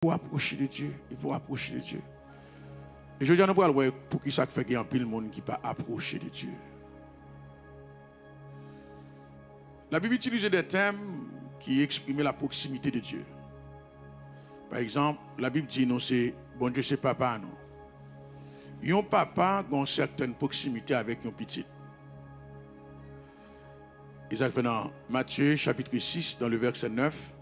pour approcher de Dieu. Et pour approcher de Dieu. Et je dis à nous pour qui ça fait qu'il y a un pile monde qui pas approcher de Dieu. La Bible utilise des termes qui expriment la proximité de Dieu. Par exemple, la Bible dit non, c'est bon Dieu, c'est papa, non. Un papa a une certaine proximité avec un petit. Isaac fait dans Matthieu chapitre 6, dans le verset 9,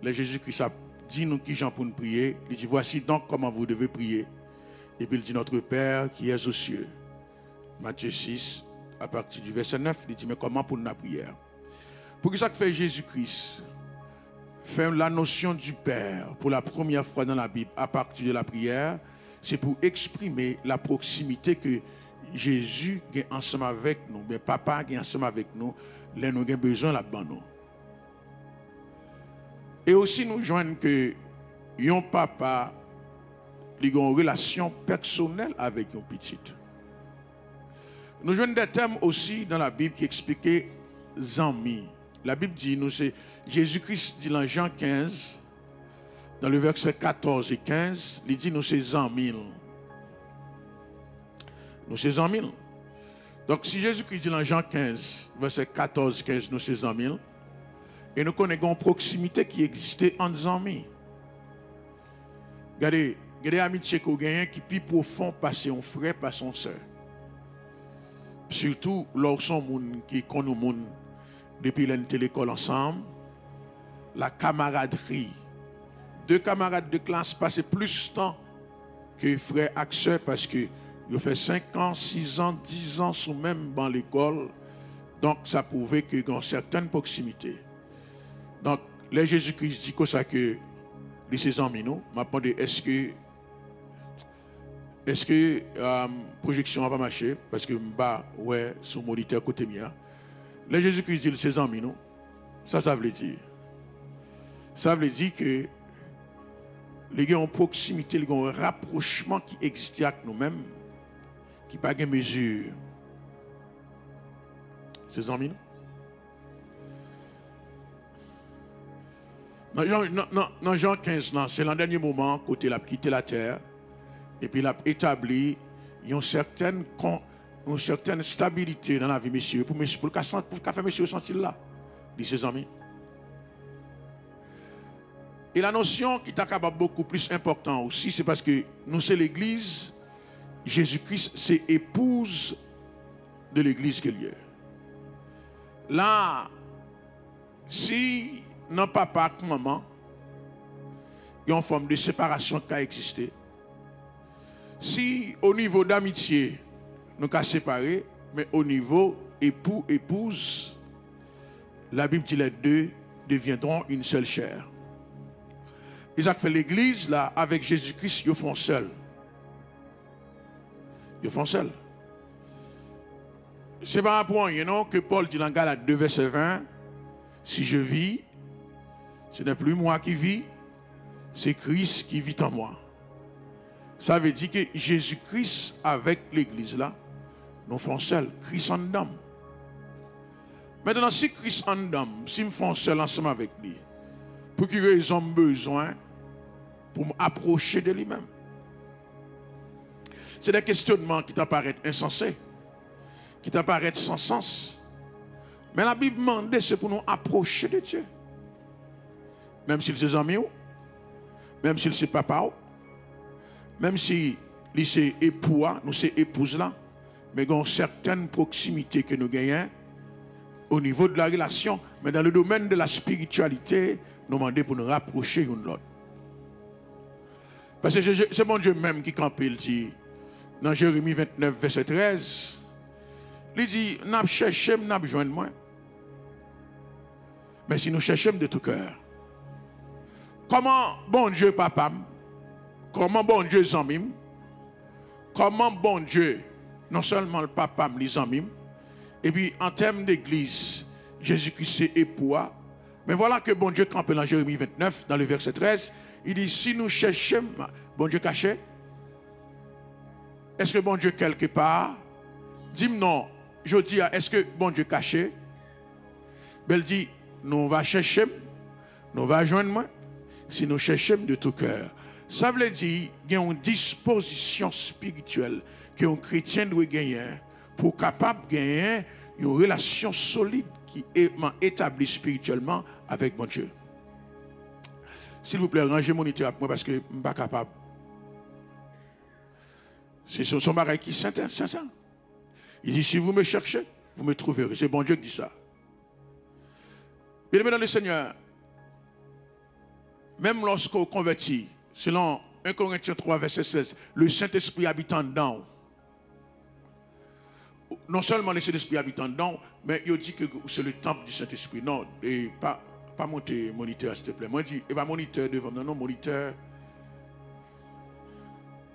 là Jésus-Christ a dit nous qui gens pour nous prier. Il dit voici donc comment vous devez prier. Et puis il dit notre Père qui est aux cieux. Matthieu 6, à partir du verset 9, il dit mais comment pour nous la prière? Pour que ça fait Jésus-Christ fait la notion du Père pour la première fois dans la Bible à partir de la prière, c'est pour exprimer la proximité que Jésus est ensemble avec nous, mais papa est ensemble avec nous, là nous avons besoin là-dedans. Et aussi nous joignons que un papa a une relation personnelle avec un petit. Nous joignons des termes aussi dans la Bible qui expliquent amis. La Bible dit, nous c'est Jésus-Christ dit dans Jean 15, dans le verset 14 et 15, il dit nous c'est amis. Nous c'est amis. Donc si Jésus-Christ dit dans Jean 15, verset 14 et 15, nous c'est amis, et nous connaissons une proximité qui existait entre amis. Regardez, l'amitié qu'on gagne qui est plus profond parce un frère, pas son soeur. Surtout lorsqu'on monde qui connaît monde depuis l'école ensemble, la camaraderie. Deux camarades de classe passent plus de temps que frères et sœurs parce que ils fait 5 ans, 6 ans, 10 ans sous même dans l'école. Donc ça prouvait qu'il y a une certaine proximité. Donc, les Jésus-Christ dit que ça que les amis nous, m'a demandé est-ce que projection va pas marcher parce que m'ba ouais son moniteur côté mien. Les Jésus-Christ dit ses amis nous. Ça veut dire. Ça veut dire que les gens ont proximité, les gens ont un rapprochement qui existe avec nous-mêmes, qui n'a pas de mesure. Ses amis nous. Dans Jean 15, c'est le dernier moment, côté il a quitté la terre, et puis il a établi une certaine stabilité dans la vie, monsieur, pour faire monsieur sentir là, dit ses amis. Et la notion qui est beaucoup plus importante aussi, c'est parce que nous, c'est l'église, Jésus-Christ, c'est épouse de l'église qu'il y a. Là, si non papa et maman, il y a une forme de séparation qui a existé. Si au niveau d'amitié, nous sommes séparés, mais au niveau époux-épouse, la Bible dit les deux deviendront une seule chair. Isaac fait l'église là, avec Jésus-Christ, ils font seul. Ils font seul. C'est pas un point, que Paul dit dans Galates 2, verset 20, si je vis, ce n'est plus moi qui vis, c'est Christ qui vit en moi. Ça veut dire que Jésus-Christ avec l'église là, nous font seul, Christ en dedans. Maintenant, si Christ en dedans, si nous font seul ensemble avec lui, pour qu'il ait besoin pour m'approcher de lui-même. C'est des questionnements qui t'apparaissent insensés, qui t'apparaissent sans sens. Mais la Bible demande, c'est pour nous approcher de Dieu. Même s'il c'est amis, même s'il c'est papa, même si c'est époux, nous c'est épouse là, mais il y a une certaine proximité que nous gagnons au niveau de la relation, mais dans le domaine de la spiritualité, nous demandons pour nous rapprocher l'un de l'autre. Parce que c'est mon Dieu même qui campe, il dit, dans Jérémie 29, verset 13, il dit, nous cherchons, nous besoin de moi. Mais si nous cherchons de tout cœur, comment bon Dieu papa, comment bon Dieu zamim, comment bon Dieu, non seulement le papa, les zamim, et puis en termes d'église, Jésus-Christ c'est époux, mais voilà que bon Dieu campe dans Jérémie 29, dans le verset 13, il dit, si nous cherchons, bon Dieu caché, est-ce que bon Dieu quelque part, dis-moi non, je dis, est-ce que bon Dieu caché, ben il dit, nous va chercher, nous va joindre moi, si nous cherchons de tout cœur. Ça veut dire qu'il y a une disposition spirituelle que un chrétien doit gagner pour capable de gagner une relation solide qui est établie spirituellement avec mon Dieu. S'il vous plaît, rangez mon moniteur avec moi parce que je ne suis pas capable. C'est son bagage qui est ça. Il dit, si vous me cherchez, vous me trouverez. C'est bon Dieu qui dit ça. Bien aimé dans le Seigneur, même lorsqu'on convertit, selon 1 Corinthiens 3, verset 16, le Saint-Esprit habitant dedans, non seulement le Saint-Esprit habitant dedans, mais il dit que c'est le temple du Saint-Esprit. Non, et pas monter moniteur, s'il te plaît. Moi, je dis, et pas moniteur devant, non, moniteur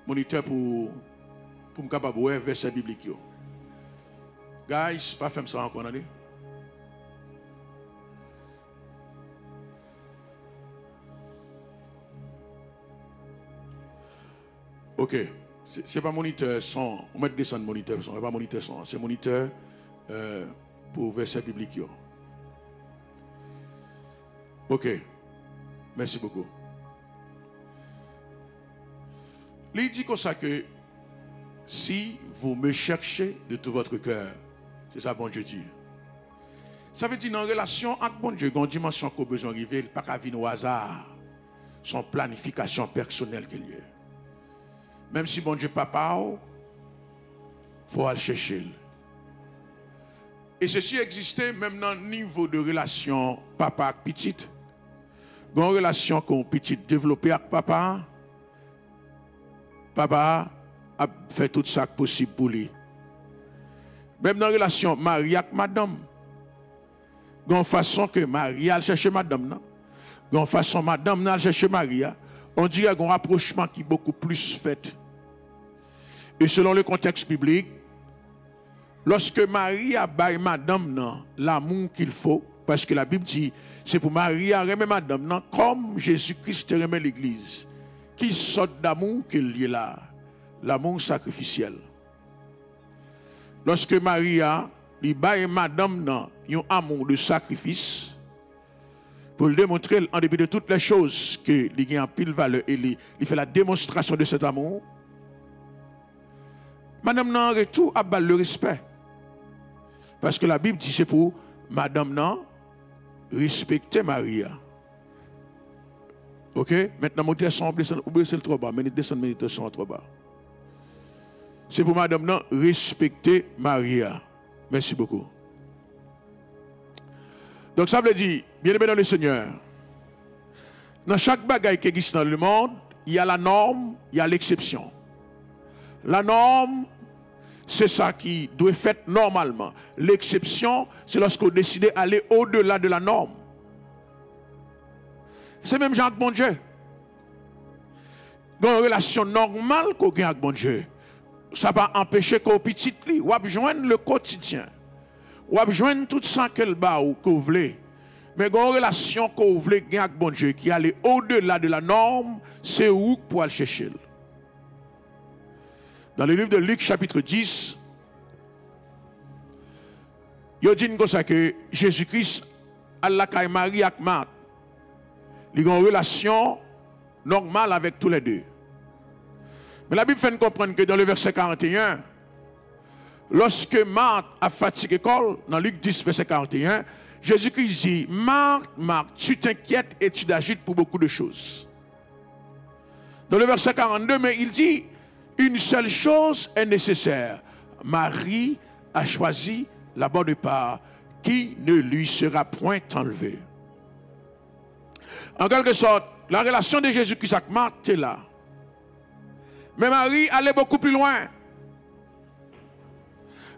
pour me capable de verset biblique. Guys, pas faire ça encore, allez. Ok, c'est pas moniteur son, on va descendre moniteur son, c'est pas moniteur son, c'est moniteur pour verset biblique. Ok, merci beaucoup. Il dit comme ça que si vous me cherchez de tout votre cœur, c'est ça bon Dieu dit. Ça veut dire dans relation avec bon Dieu, dans une dimension qu'on a besoin d'arriver, il n'y a pas qu'à venir au hasard, son planification personnelle qu'il y a. Même si bon Dieu papa, il faut aller chercher. Et ceci existait même dans le niveau de relation papa avec petite. Dans une relation qu'on petite développée avec papa, papa a fait tout ça possible pour lui. Même dans la relation Marie avec madame, dans la façon que Marie a cherché madame, dans la façon madame a cherché Marie, on dirait qu'il y a un rapprochement qui est beaucoup plus fait. Et selon le contexte biblique, lorsque Marie a baillé madame l'amour qu'il faut, parce que la Bible dit, c'est pour Marie à remettre madame comme Jésus-Christ remet l'église. Qui sort d'amour qu'il y a là? L'amour sacrificiel. Lorsque Maria lui baille madame un amour de sacrifice, pour le démontrer en dépit de toutes les choses que il a en pile valeur et il fait la démonstration de cet amour, madame nan en retour a bal le respect. Parce que la Bible dit c'est pour madame nan respecter Maria. Ok? Maintenant, mon son, c'est le trop bas. Mais descend mes son trop bas. C'est pour madame nan respecter Maria. Merci beaucoup. Donc ça veut dire, bien aimé dans le Seigneur, dans chaque bagaille qui existe dans le monde, il y a la norme, il y a l'exception. La norme, c'est ça qui doit être fait normalement. L'exception, c'est lorsqu'on décide d'aller au-delà de la norme. C'est même Jean avec bon Dieu. Dans une relation normale qu'on a avec bon Dieu, ça va empêcher qu'au petit lit, ou joindre le quotidien, ou joindre tout ça qu'elle bat ou que vous voulez. Mais dans une relation qu'on voulez avec bon Dieu, qui allait au-delà de la norme, c'est où pour aller chercher. Dans le livre de Luc, chapitre 10, il dit comme ça que Jésus-Christ, Allah et Marie avec Marthe, ils ont une relation normale avec tous les deux. Mais la Bible fait nous comprendre que dans le verset 41, lorsque Marthe a fatigué l'école, dans Luc 10, verset 41, Jésus-Christ dit, Marthe, Marthe, tu t'inquiètes et tu t'agites pour beaucoup de choses. Dans le verset 42, mais il dit, une seule chose est nécessaire. Marie a choisi la bonne part qui ne lui sera point enlevée. En quelque sorte, la relation de Jésus-Christ avec Marthe est là. Mais Marie allait beaucoup plus loin.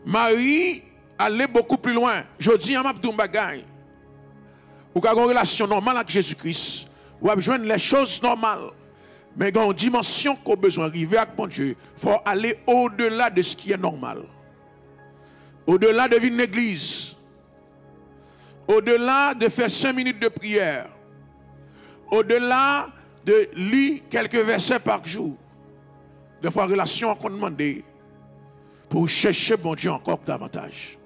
Marie allait beaucoup plus loin. Je dis à Mabdou Bagay, vous avez une relation normale avec Jésus-Christ, vous avez besoin les choses normales. Mais dans une dimension qu'on a besoin d'arriver avec mon Dieu, il faut aller au-delà de ce qui est normal. Au-delà de vivre une église. Au-delà de faire 5 minutes de prière. Au-delà de lire quelques versets par jour. De fois, relation qu'on demande pour chercher mon Dieu encore davantage.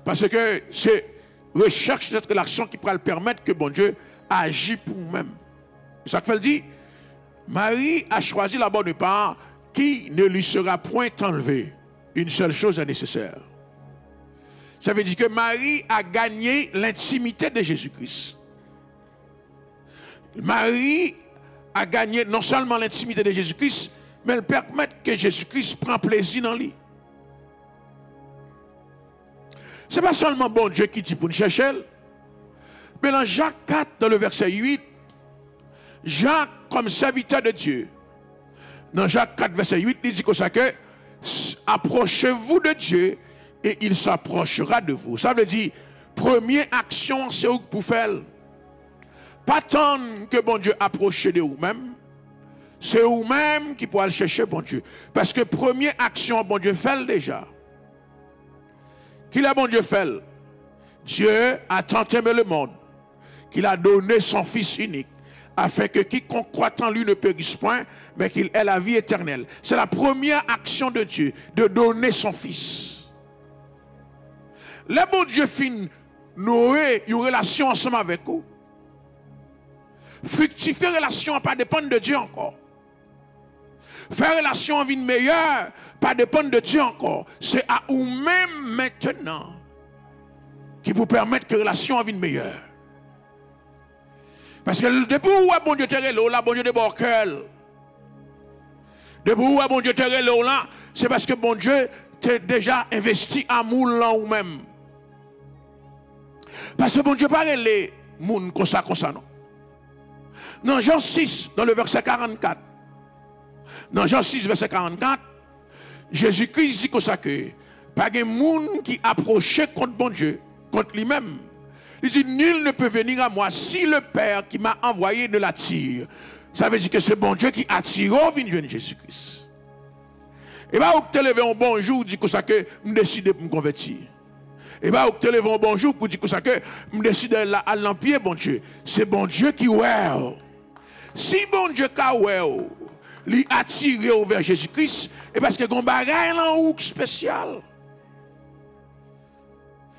Parce que c'est recherche cette relation qui pourra le permettre que bon Dieu agit pour vous-même. Ça fait dit, Marie a choisi la bonne part qui ne lui sera point enlevée. Une seule chose est nécessaire. Ça veut dire que Marie a gagné l'intimité de Jésus-Christ. Marie a gagné non seulement l'intimité de Jésus-Christ, mais elle permet que Jésus-Christ prenne plaisir dans lui. Ce n'est pas seulement bon Dieu qui dit pour nous chercher, mais dans Jacques 4, dans le verset 8, Jacques, comme serviteur de Dieu, dans Jacques 4, verset 8, il dit comme ça que approchez-vous de Dieu et il s'approchera de vous. Ça veut dire, première action, c'est où pour faire. Pas tant que bon Dieu approche de vous-même, c'est vous-même qui pourrez chercher bon Dieu. Parce que première action, bon Dieu fait déjà. Qu'il a bon Dieu fait? Dieu a tant aimé le monde qu'il a donné son Fils unique, afin que quiconque croit en lui ne périsse point, mais qu'il ait la vie éternelle. C'est la première action de Dieu, de donner son Fils. Le bon Dieu fin nouer une relation ensemble avec vous. Fructifier relation, pas dépendre de Dieu encore. Faire relation en vie meilleure, pas dépendre de Dieu encore. C'est à vous-même maintenant qui vous permettre que relation en vie meilleure. Parce que depuis où bon Dieu te relève, là, bon Dieu de bon cœur. Depuis où bon Dieu te relève, là, c'est parce que bon Dieu t'a déjà investi amour là ou même. Parce que bon Dieu pas les moun comme ça non. Dans Jean 6, dans le verset 44. Dans Jean 6, verset 44, Jésus-Christ dit comme ça que pas de moun qui approche contre bon Dieu, contre lui-même. Il dit, nul ne peut venir à moi si le Père qui m'a envoyé ne l'attire. Ça veut dire que c'est bon Dieu qui attire au vin de Jésus-Christ. Et bien, vous te levez un bonjour, dit que ça que je décide de me convertir. Et bien, vous te levez un bonjour pour dire que ça que je décide à l'empire, bon Dieu. C'est bon Dieu qui ouais. Si bon Dieu qui ouais, lui attiré vers Jésus-Christ, et parce que gon bagay là ou spécial.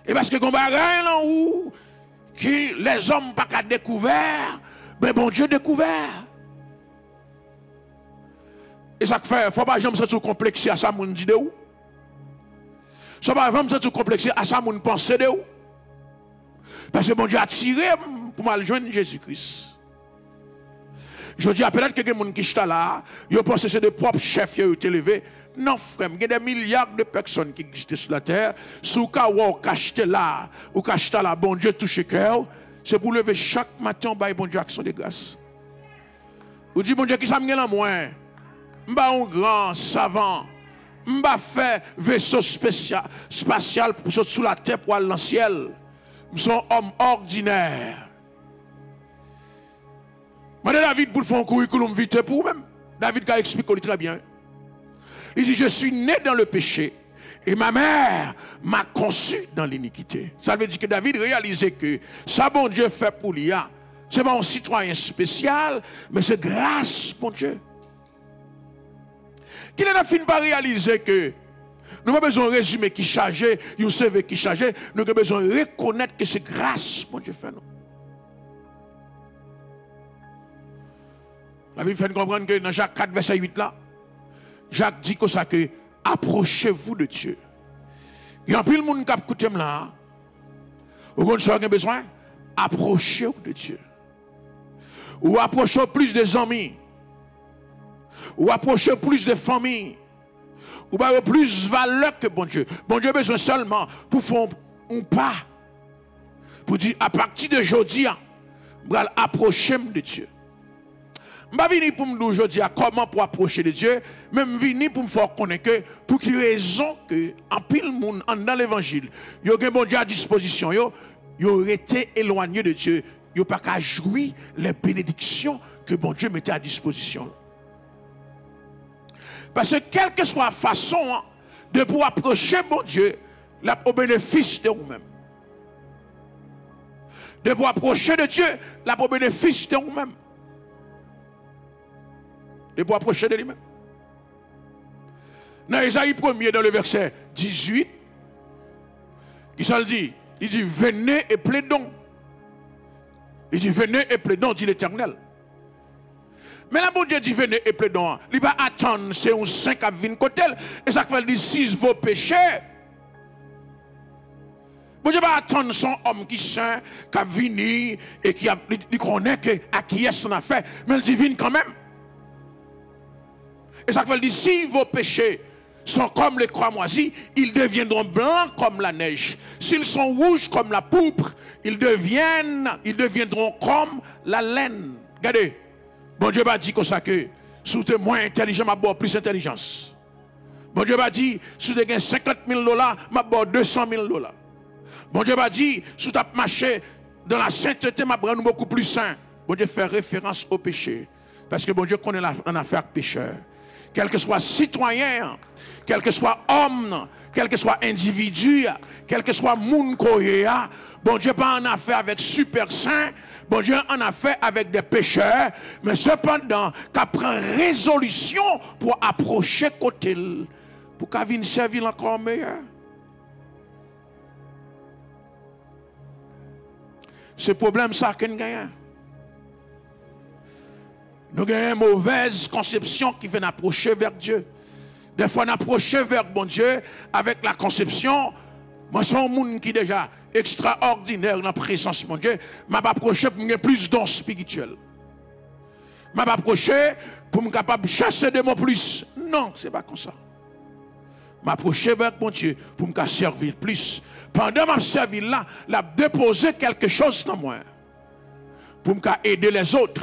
Et parce que gon bagay là ou qui les hommes pas qu'à découvert, ben bon Dieu découvert. Et ça fait, faut pas jamais se complexer à ça moun dit de ou. Ça pas jamais se complexer à ça moun penser de ou. Parce que bon Dieu a tiré pour mal joindre Jésus-Christ. Je dis peut-être que les gens qui sont là, ils pensent que c'est des propres chefs qui ont été élevés. Non, frère, il y a des milliards de personnes qui existent sur la terre. Si vous achetez là, ou achetez là, bon Dieu touche le cœur, c'est pour lever chaque matin, bon Dieu, action de grâce. Vous dites, bon Dieu, qui ça me gagne moins? Je suis un grand savant. Je vais faire vaisseau spatial pour sauter sous la terre pour aller dans le ciel. Je suis un homme ordinaire. David pour faire un curriculum vitae pour même. David a expliqué très bien. Il dit, je suis né dans le péché et ma mère m'a conçu dans l'iniquité. Ça veut dire que David réalisait que ça bon Dieu fait pour lui, c'est pas un citoyen spécial, mais c'est grâce pour Dieu. Qu'il n'a fini par réaliser que nous n'avons pas besoin de résumer qui chargé, un CV qui chargé, nous avons besoin de reconnaître que c'est grâce pour Dieu fait nous. La Bible fait comprendre que dans Jacques 4, verset 8 là, Jacques dit que ça que approchez-vous de Dieu. Il y a un peu de monde qui a écouté là. Vous avez besoin approchez-vous de Dieu. Ou approchez plus des amis. Ou approchez plus de familles. Ou avez plus de valeur que bon Dieu. Bon Dieu a besoin seulement pour faire un pas. Pour dire à partir de aujourd'hui, je vais approcher de Dieu. Je ne vais pas venir pour me dire aujourd'hui comment pour approcher de Dieu, mais je venir pour me faire connaître que pour quelle raison que en pile monde dans l'évangile, il y a bon Dieu à disposition, il aurait été éloigné de Dieu, il n'y a pas qu'à jouir les bénédictions que bon Dieu mettait à disposition. Parce que quelle que soit la façon de pouvoir approcher bon Dieu, au bénéfice de vous-même. De pouvoir approcher de Dieu, au bénéfice de vous-même. De pouvoir approcher de lui-même. Dans Isaïe 1er, dans le verset 18, il dit, venez et plaidons. Il dit venez et plaidons, dit l'Éternel. Mais là, bon Dieu dit venez et plaidons. Il va attendre, c'est un saint qui vient côté. Et ça fait dire si vos péchés. Bon Dieu va attendre son homme qui saint, qui a venu et qui connaît à qui est son affaire. Mais il dit viens quand même. Et ça veut dire si vos péchés sont comme les cramoisis, ils deviendront blancs comme la neige. S'ils sont rouges comme la pourpre, ils deviendront comme la laine. Regardez, bon Dieu va dire comme ça que si tu es moins intelligent, je vais plus d'intelligence. Bon Dieu va dire si tu as 50 000 $, je vais 200 000 $. Bon Dieu va dire si tu as marché dans la sainteté, je vais beaucoup plus saint. Bon Dieu fait référence au péché. Parce que bon Dieu connaît en affaire pécheur. Quel que soit citoyen, quel que soit homme, quel que soit individu, quel que soit moun koyea, bon Dieu pas en affaire avec super saints, bon Dieu en affaire avec des pécheurs, mais cependant, qu'à prend résolution pour approcher côté, pour qu'à vienne servir encore meilleur. Ce problème, ça, qu'on gagne. Nous avons une mauvaise conception qui vient approcher vers Dieu. Des fois, on approche vers bon Dieu avec la conception. Moi, je suis un monde qui est déjà extraordinaire dans la présence de mon Dieu. Je m'approche pour me plus dons spirituels. Je m'approche pour me capable chasser des mots plus. Non, ce n'est pas comme ça. Je m'approche vers mon Dieu pour me servir plus. Pendant que je servir là, je déposer quelque chose dans moi. Pour me aider les autres.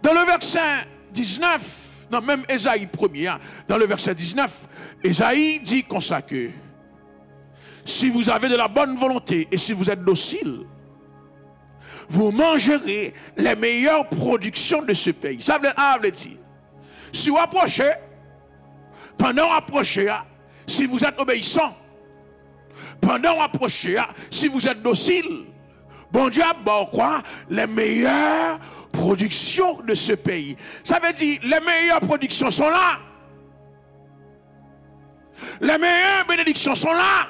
Dans le verset 19, non, même Ésaïe 1er, dans le verset 19, Ésaïe dit comme ça que si vous avez de la bonne volonté et si vous êtes docile, vous mangerez les meilleures productions de ce pays. Ça veut dire, si vous approchez, pendant que vous approchez, si vous êtes obéissant, pendant que vous approchez, si vous êtes docile, bon Dieu a quoi? Les meilleures productions de ce pays. Ça veut dire les meilleures productions sont là. Les meilleures bénédictions sont là.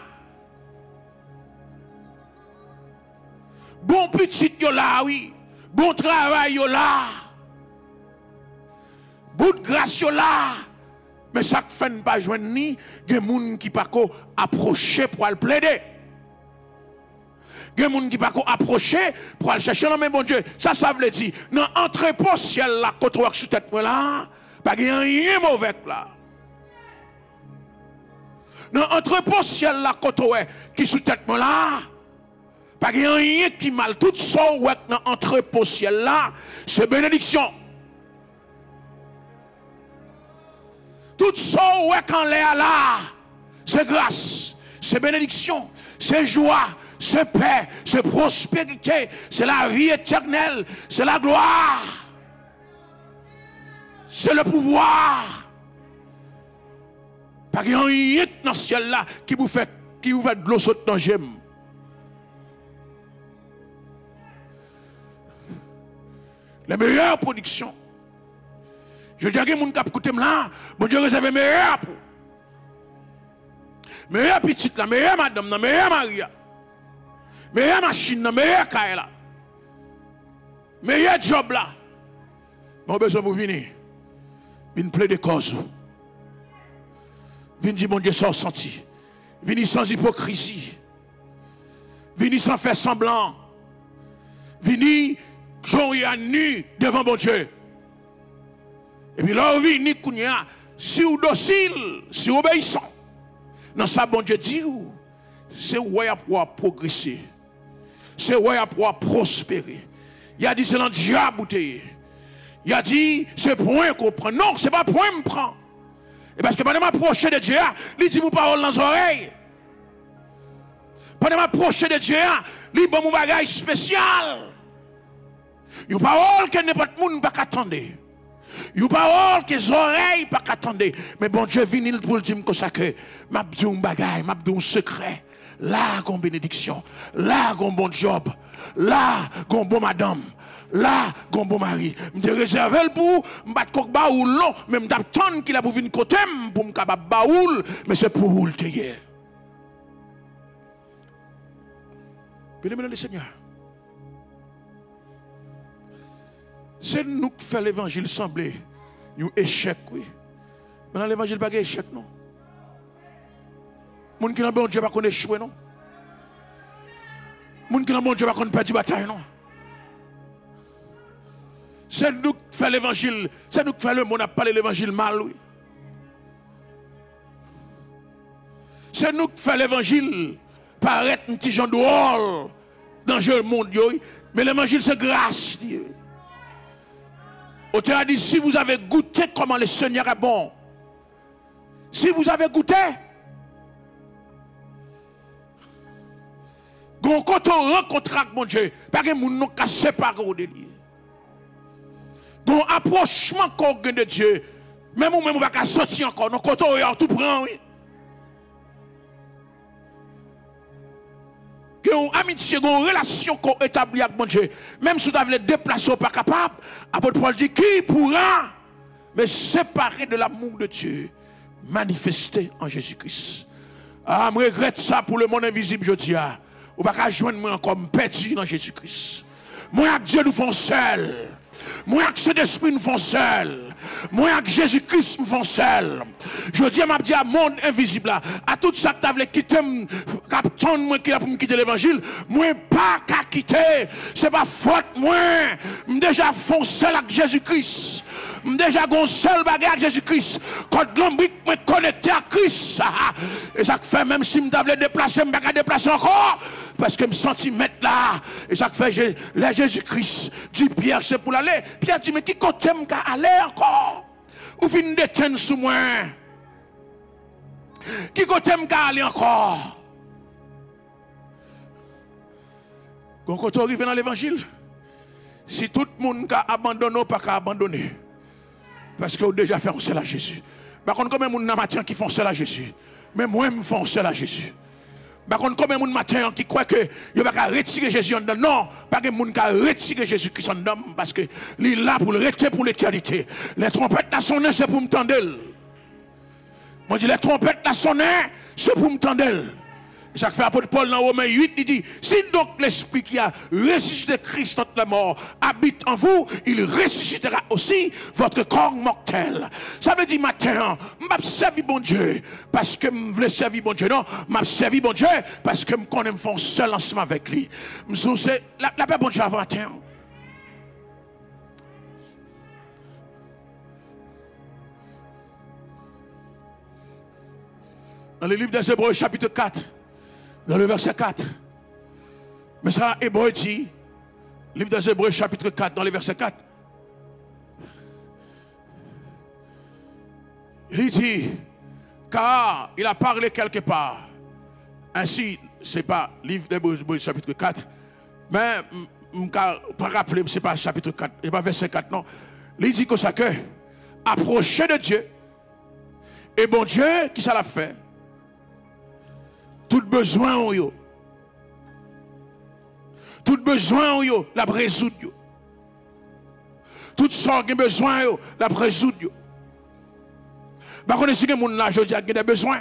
Bon petit yo là, oui. Bon travail yo là. Bon de grâce yo là. Mais ça ne fait pas joindre ni des gens qui pas approcher pour le plaider. Il y a des gens qui ne peuvent pas approcher pour aller chercher le même bon Dieu. Ça veut dire, dans l'entrepôt ciel là, quand on est sous tête là, pas de rien mauvais là. Dans l'entrepôt ciel là, quand on est qui sous tête là, pas de rien qui mal. Tout ça dans l'entrepôt ciel là, c'est bénédiction. Tout ça quand on est là, c'est grâce, c'est bénédiction, c'est joie. C'est paix, c'est prospérité, c'est la vie éternelle, c'est la gloire, c'est le pouvoir. Pas qu'il y a rien dans le ciel là qui vous fait de l'eau saute dans le gemme. Les meilleures productions. Je dis à quelqu'un qui a écouté là, bon Dieu réserve les meilleurs pour. Meilleure petite là, meilleure madame là, meilleure Maria. Meilleure machine, meilleure caille là. Meilleur job là. Mon besoin pour venir. Venir plaider cause. Venir dire mon Dieu sans senti. Venir sans hypocrisie. Venir sans faire semblant. Venir jour et nuit devant mon Dieu. Et puis là, venir si vous docile, si vous obéissant. Dans ça, bon Dieu dit, c'est où il pouvoir progresser. C'est où il pouvoir prospérer. Il a dit c'est dans le diable. Il a dit c'est point qu'on prend. Non, c'est pas point qu'on prend. Et parce que pendant m'approcher de Dieu, il dit vos paroles dans les oreilles. Pendant m'approcher de Dieu, il dit mon bagage spécial. Une parole que n'importe monde pas attendre. Une parole que les oreilles pas attendre. Mais bon Dieu vient pour le dire comme ça que m'a dit un bagage, m'a dit un secret. Là, gon bénédiction. Là, gon bon job. Là, gon bon madame. Là, gon bon mari. Je réserve le pour, m'bat kok baoul non, mais m'attend qu'il a pour venir côté pour m'capable baoul, mais c'est pour vous le hier. Bien-aimé dans le Seigneur. C'est nous qui faisons l'évangile sembler un échec, oui. Mais dans l'évangile, il n'y a pas d'échec, non. Les gens qui n'ont pas Dieu ne connaissent pas échouer, non. Les gens qui n'ont pas Dieu ne connaissent pas perdre bataille, non. C'est nous qui faisons l'évangile, c'est nous qui faisons le monde à parler l'évangile mal, oui. C'est nous qui faisons l'évangile paraître un petit genre de hall dans le monde, mais l'évangile c'est grâce. Auteur a dit, si vous avez goûté comment le Seigneur est bon, si vous avez goûté, quand on rencontre avec mon Dieu, pas que nous nous cassons par au délire. Quand on approchement de Dieu, même nous ne pouvons pas sortir encore, nous quand on tout prend, oui. Que une amitié, une relation qu'on établit avec mon Dieu, même si vous avez déplacé, pas capable, apôtre Paul dit, qui pourra me séparer de l'amour de Dieu manifesté en Jésus-Christ? Ah, je regrette ça pour le monde invisible, je dis, ou pas joindre moi comme perdu dans Jésus-Christ. Moi avec Dieu nous font seul. Moi avec cet esprit nous font seul. Moi avec Jésus-Christ nous font seul. Je dis à monde invisible là, à tout ça que tu avais quitté, captain moi qui a pour me quitter l'évangile, moi pas qu'à quitter. C'est pas faute moi. Déjà foncé avec Jésus-Christ. Déjà gon seul bagarre avec Jésus-Christ. Quand l'homme me connecté à Christ. Et ça fait même si me t'avais déplacé, me pas déplacer encore. Parce que me senti mettre là. Et ça fait là Jésus-Christ dit Pierre c'est pour aller. Pierre dit mais qui côté me aller encore? Ou fin détenir sous moi? Qui côté me aller encore? Quand on arrive dans l'évangile, si tout le monde a abandonné, pas qu'à abandonner. Parce qu'on a déjà fait un seul à Jésus. Par contre, combien de gens matin qui font seul à Jésus? Mais moi, je fais un seul à Jésus. Par contre, combien de gens matin qui croient que il ne va pas retirer Jésus en dedans? Non, pas que gens qui retirer Jésus-Christ en dedans parce que il est là pour le rester pour l'éternité. Les trompettes là sonner, c'est pour me tendre. Moi, je dis les trompettes là sonner, c'est pour me tendre. Ça fait apôtre Paul dans Romains 8, il dit, si donc l'esprit qui a ressuscité Christ entre la mort habite en vous, il ressuscitera aussi votre corps mortel. Ça veut dire matin, m'a servi bon Dieu parce que je veux servir bon Dieu. Non, m'a servi bon Dieu parce que je connais me faire seul ensemble avec lui. C'est la paix bon Dieu avant matin. Dans le livre des Hébreux chapitre 4, dans le verset 4. Mais ça, Hébreux dit, livre des Hébreux, chapitre 4, dans le verset 4. Il dit, car il a parlé quelque part. Ainsi, ce n'est pas livre des Hébreux, chapitre 4. Mais, je ne peux pas rappeler, ce n'est pas chapitre 4, ce n'est pas verset 4, non. Il dit que ça que, approcher de Dieu, et bon Dieu, qui ça l'a fait? Tout besoin, tout besoin, la résoudre. Tout sort qui besoin, la résoudre. Par contre, si quelqu'un là, je dis, il y a des besoins.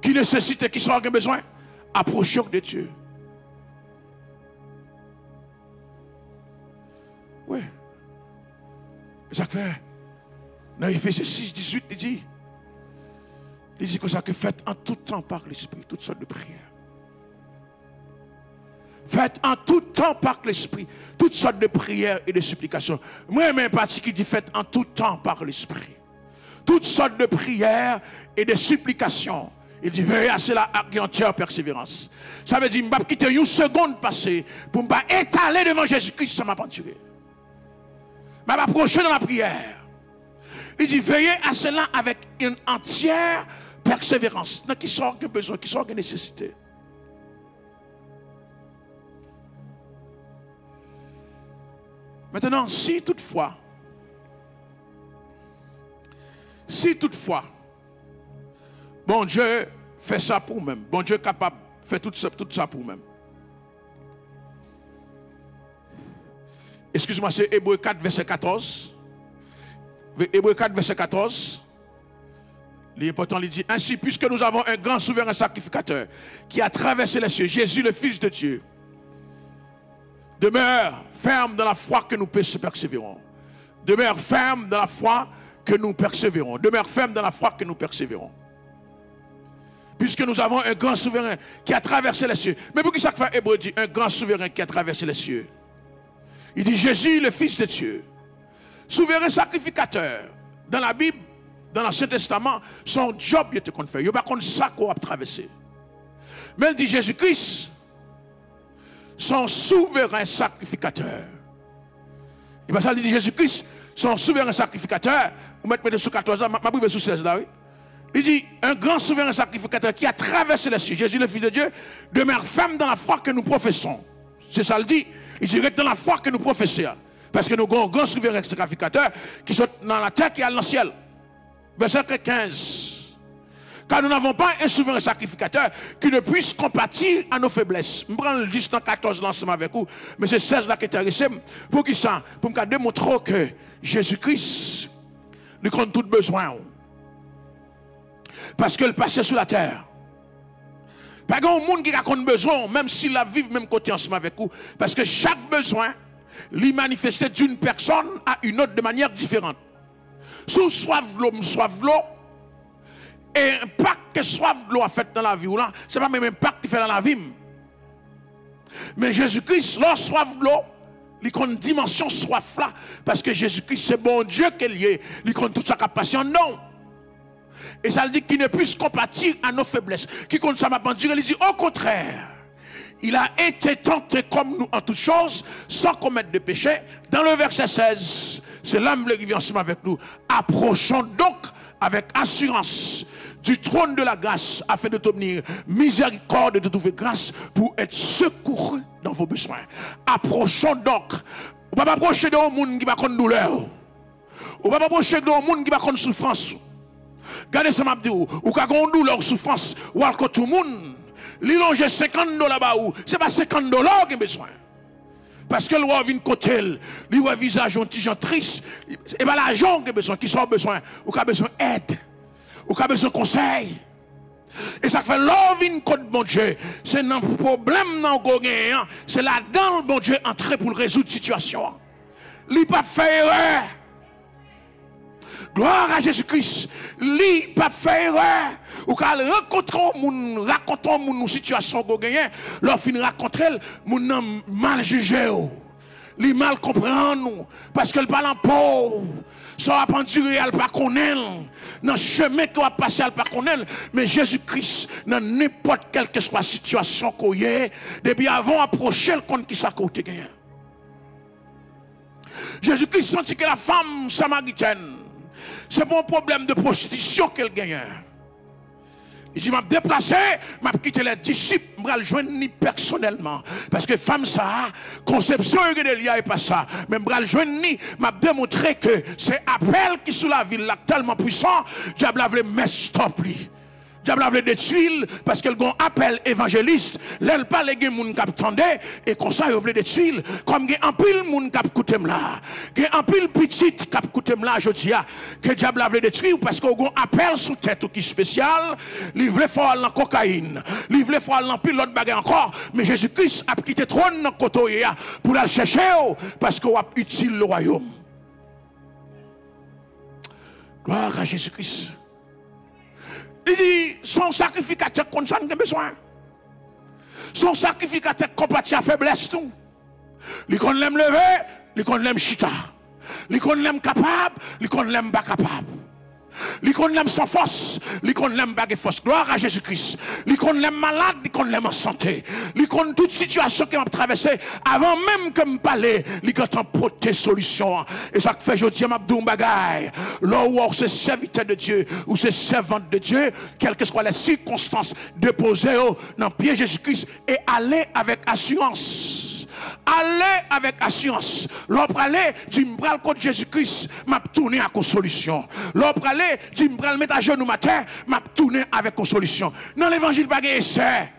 Qui nécessite, qui sort qui besoin, approcher de Dieu. Oui. Ça fait, dans Éphésiens 6, 18, il dit, que ça que faites en tout temps par l'Esprit, toutes sortes de prières. Faites en tout temps par l'Esprit, toutes sortes de prières et de supplications. Moi, même partie qui dit faites en tout temps par l'Esprit. Toutes sortes de prières et de supplications. Il dit veillez à cela avec entière persévérance. Ça veut dire, je ne vais pas quitter une seconde passée pour ne pas étaler devant Jésus-Christ sans m'aventurer. Je vais m'approcher dans la prière. Il dit veillez à cela avec une entière persévérance. Qui sort un besoin, qui sort une nécessité. Maintenant, si toutefois, bon Dieu fait ça pour même, bon Dieu est capable de faire tout ça pour même. Excuse-moi, c'est Hébreux 4, verset 14. Hébreux 4, verset 14. L'important, il dit, ainsi, puisque nous avons un grand souverain sacrificateur qui a traversé les cieux, Jésus, le Fils de Dieu, Demeure ferme dans la foi que nous persévérons. Demeure ferme dans la foi que nous persévérons. Demeure ferme dans la foi que nous persévérons. Puisque nous avons un grand souverain qui a traversé les cieux. Mais pour qui ça fait Hébreu dit un grand souverain qui a traversé les cieux? Il dit Jésus, le Fils de Dieu. Souverain sacrificateur. Dans la Bible, dans l'Ancien Testament, son job était qu'on fait. Il n'y a pas contre ça qu'on a traversé. Mais il dit Jésus-Christ, son souverain sacrificateur. Et bien ça, il dit Jésus-Christ, son souverain sacrificateur. Vous mettez sous 14 ans, ma Bible sous 16 là, oui. Il dit, un grand souverain sacrificateur qui a traversé les cieux, Jésus le Fils de Dieu, demeure ferme dans la foi que nous professons. C'est ça le dit. Il dit, dans la foi que nous professons. Parce que nous avons un grand souverain sacrificateur qui sont dans la terre qui est dans le ciel. Verset 15. Car nous n'avons pas un souverain sacrificateur qui ne puisse compatir à nos faiblesses. Je prends juste dans 14 ensemble avec vous, mais c'est 16 là qui est intéressé. Pour qui ça? Pour me démontrer que Jésus-Christ lui compte tout besoin. Parce qu'il passait sur la terre. Pas grand monde qui a besoin, même s'il a vivre même côté ensemble avec vous. Parce que chaque besoin, lui manifestait d'une personne à une autre de manière différente. Sous soif de l'eau, et l'impact que soif de l'eau a fait dans la vie, ce n'est pas même l'impact qu'il fait dans la vie. Mais Jésus-Christ, leur soif de l'eau, il a une dimension soif là. Parce que Jésus-Christ, c'est bon Dieu qu'il est. Il a toute sa capacité. Non. Et ça dit qu'il ne puisse compatir à nos faiblesses. Qui compte ça m'a dire, il dit au contraire. Il a été tenté comme nous en toutes choses, sans commettre de péché. Dans le verset 16, c'est l'âme qui vient ensemble avec nous. Approchons donc avec assurance du trône de la grâce afin de t'obtenir miséricorde et de trouver grâce pour être secouru dans vos besoins. Approchons donc. On ne va pas approcher d'un monde qui va connaître douleur. On ne va pas approcher d'un monde qui va connaître souffrance. Regardez ça m'a dit, ou quand on a douleur, souffrance, ou alors tout le monde. L'ilonge $50 là-bas, ce n'est pas $50 qu'il a besoin. Parce que le roi vient côté, il voit visage un petit gens triste, et bien l'argent qu'il a besoin, qui sont besoin, ou qui a besoin d'aide, ou qui a besoin de conseil. Et ça fait l'homme vient côté bon Dieu, c'est un problème dans le gagné, c'est là-dedans le bon Dieu entrer pour résoudre la situation. Il n'a pas fait erreur. Gloire à Jésus-Christ. Lui, pas fait erreur. Ou quand racontons une situation qu'on gagne, leur fin raconter, moun mal jugé. Lui mal comprend nous. Parce que le parle en pauvre. Ça va pendurer, elle pas connaître. Dans le chemin qu'on va passer, elle pas connaître. Mais Jésus-Christ, dans n'importe quelle que soit la situation qu'on y est, depuis avant approcher le compte qui s'est côté gagne. Jésus-Christ sentit que la femme samaritaine, c'est pas un problème de prostitution qu'elle gagne. Il dit, m'a déplacé, m'a quitté les disciples, m'a rejoindre ni personnellement. Parce que femme ça, conception il y a pas ça. Mais m'a rejoindre ni, m'a démontré que c'est appel qui sous la ville là tellement puissant, diable a voulu mettre stop lui. Diable a voulu détruire parce qu'elle a un appel évangéliste, l'elle pas les gens qui attendent et comme ça il voulu détruire comme il y a un pile moun qui écoute là. Il y a un pile petit qui écoute là je dis que diable a voulu détruire parce qu'il y a un appel sous tête qui spécial, il voulait faire la cocaïne, il voulait faire la pile l'autre bagarre encore, mais Jésus-Christ a quitté trône dans côté pour aller chercher parce qu'il a utile le royaume. Gloire à Jésus-Christ. Il dit, son sacrificateur qu'on a besoin. Son sacrificateur compatit à faiblesse tout. Il qu'on l'aime lever, il qu'on l'aime chita. Il qu'on l'aime capable, il qu'on l'aime pas capable. Il qu'on l'aime sans force, il qu'on l'aime pas force. Gloire à Jésus-Christ. Il qu'on l'aime malade, il qu'on l'aime en santé. Il qu'on toute situation qu'il m'a traversée avant même que me parler, il qu'on t'emporter solution. Et ça fait je dis m'a dou bagaille. Là où c'est serviteur de Dieu ou c'est servante de Dieu, quelles que soient les circonstances, déposez dans pied Jésus-Christ et allez avec assurance. Allez avec assurance. L'autre allez, tu me prends le code Jésus-Christ, m'a tourné à solution. L'autre allez, tu me prends le mettre à genoux matin, m'a tourné avec une solution. Dans l'évangile, pas essai.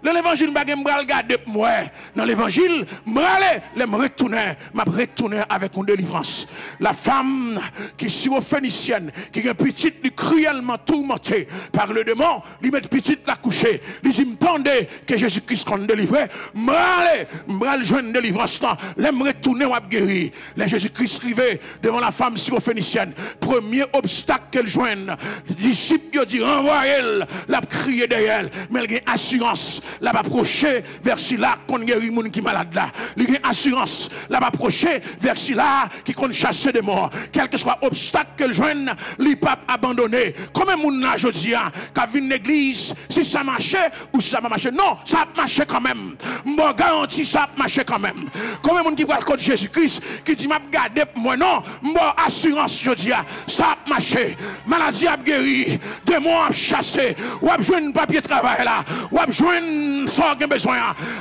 Dans l'évangile, je vais regarder moi. Dans l'évangile, je vais retourner avec une délivrance. La femme qui est syrophénicienne, qui est petite, cruellement tourmentée par le démon, lui met petite la coucher. Il dit, m'tendez que Jésus-Christ qu'on délivré. Je joindre une délivrance. Je vais retourner ou guérir. Les Jésus-Christ arrivé devant la femme syrophénicienne. Premier obstacle qu'elle joigne. Les disciples disent, renvoyez-le. La crié derrière. Mais elle a assurance. La va approcher vers là qu'on guérit les gens qui sont malades là. Il a assurance. La va approcher vers là qui compte chasser des morts. Quel que soit l'obstacle qu'elle joigne, il pas abandonné. Comment moun là je dis quand vient l'église, si ça marchait ou si ça va marcher, non, ça a marché quand même. Moi garantis ça a marché quand même. Comment moun qui voit le code Jésus-Christ qui dit m'a garder moi non, moi assurance je dis ça a marché. Maladie a guéri, démon a chassé, ou a besoin de papier de travail là, ou a besoin de ça a besoin.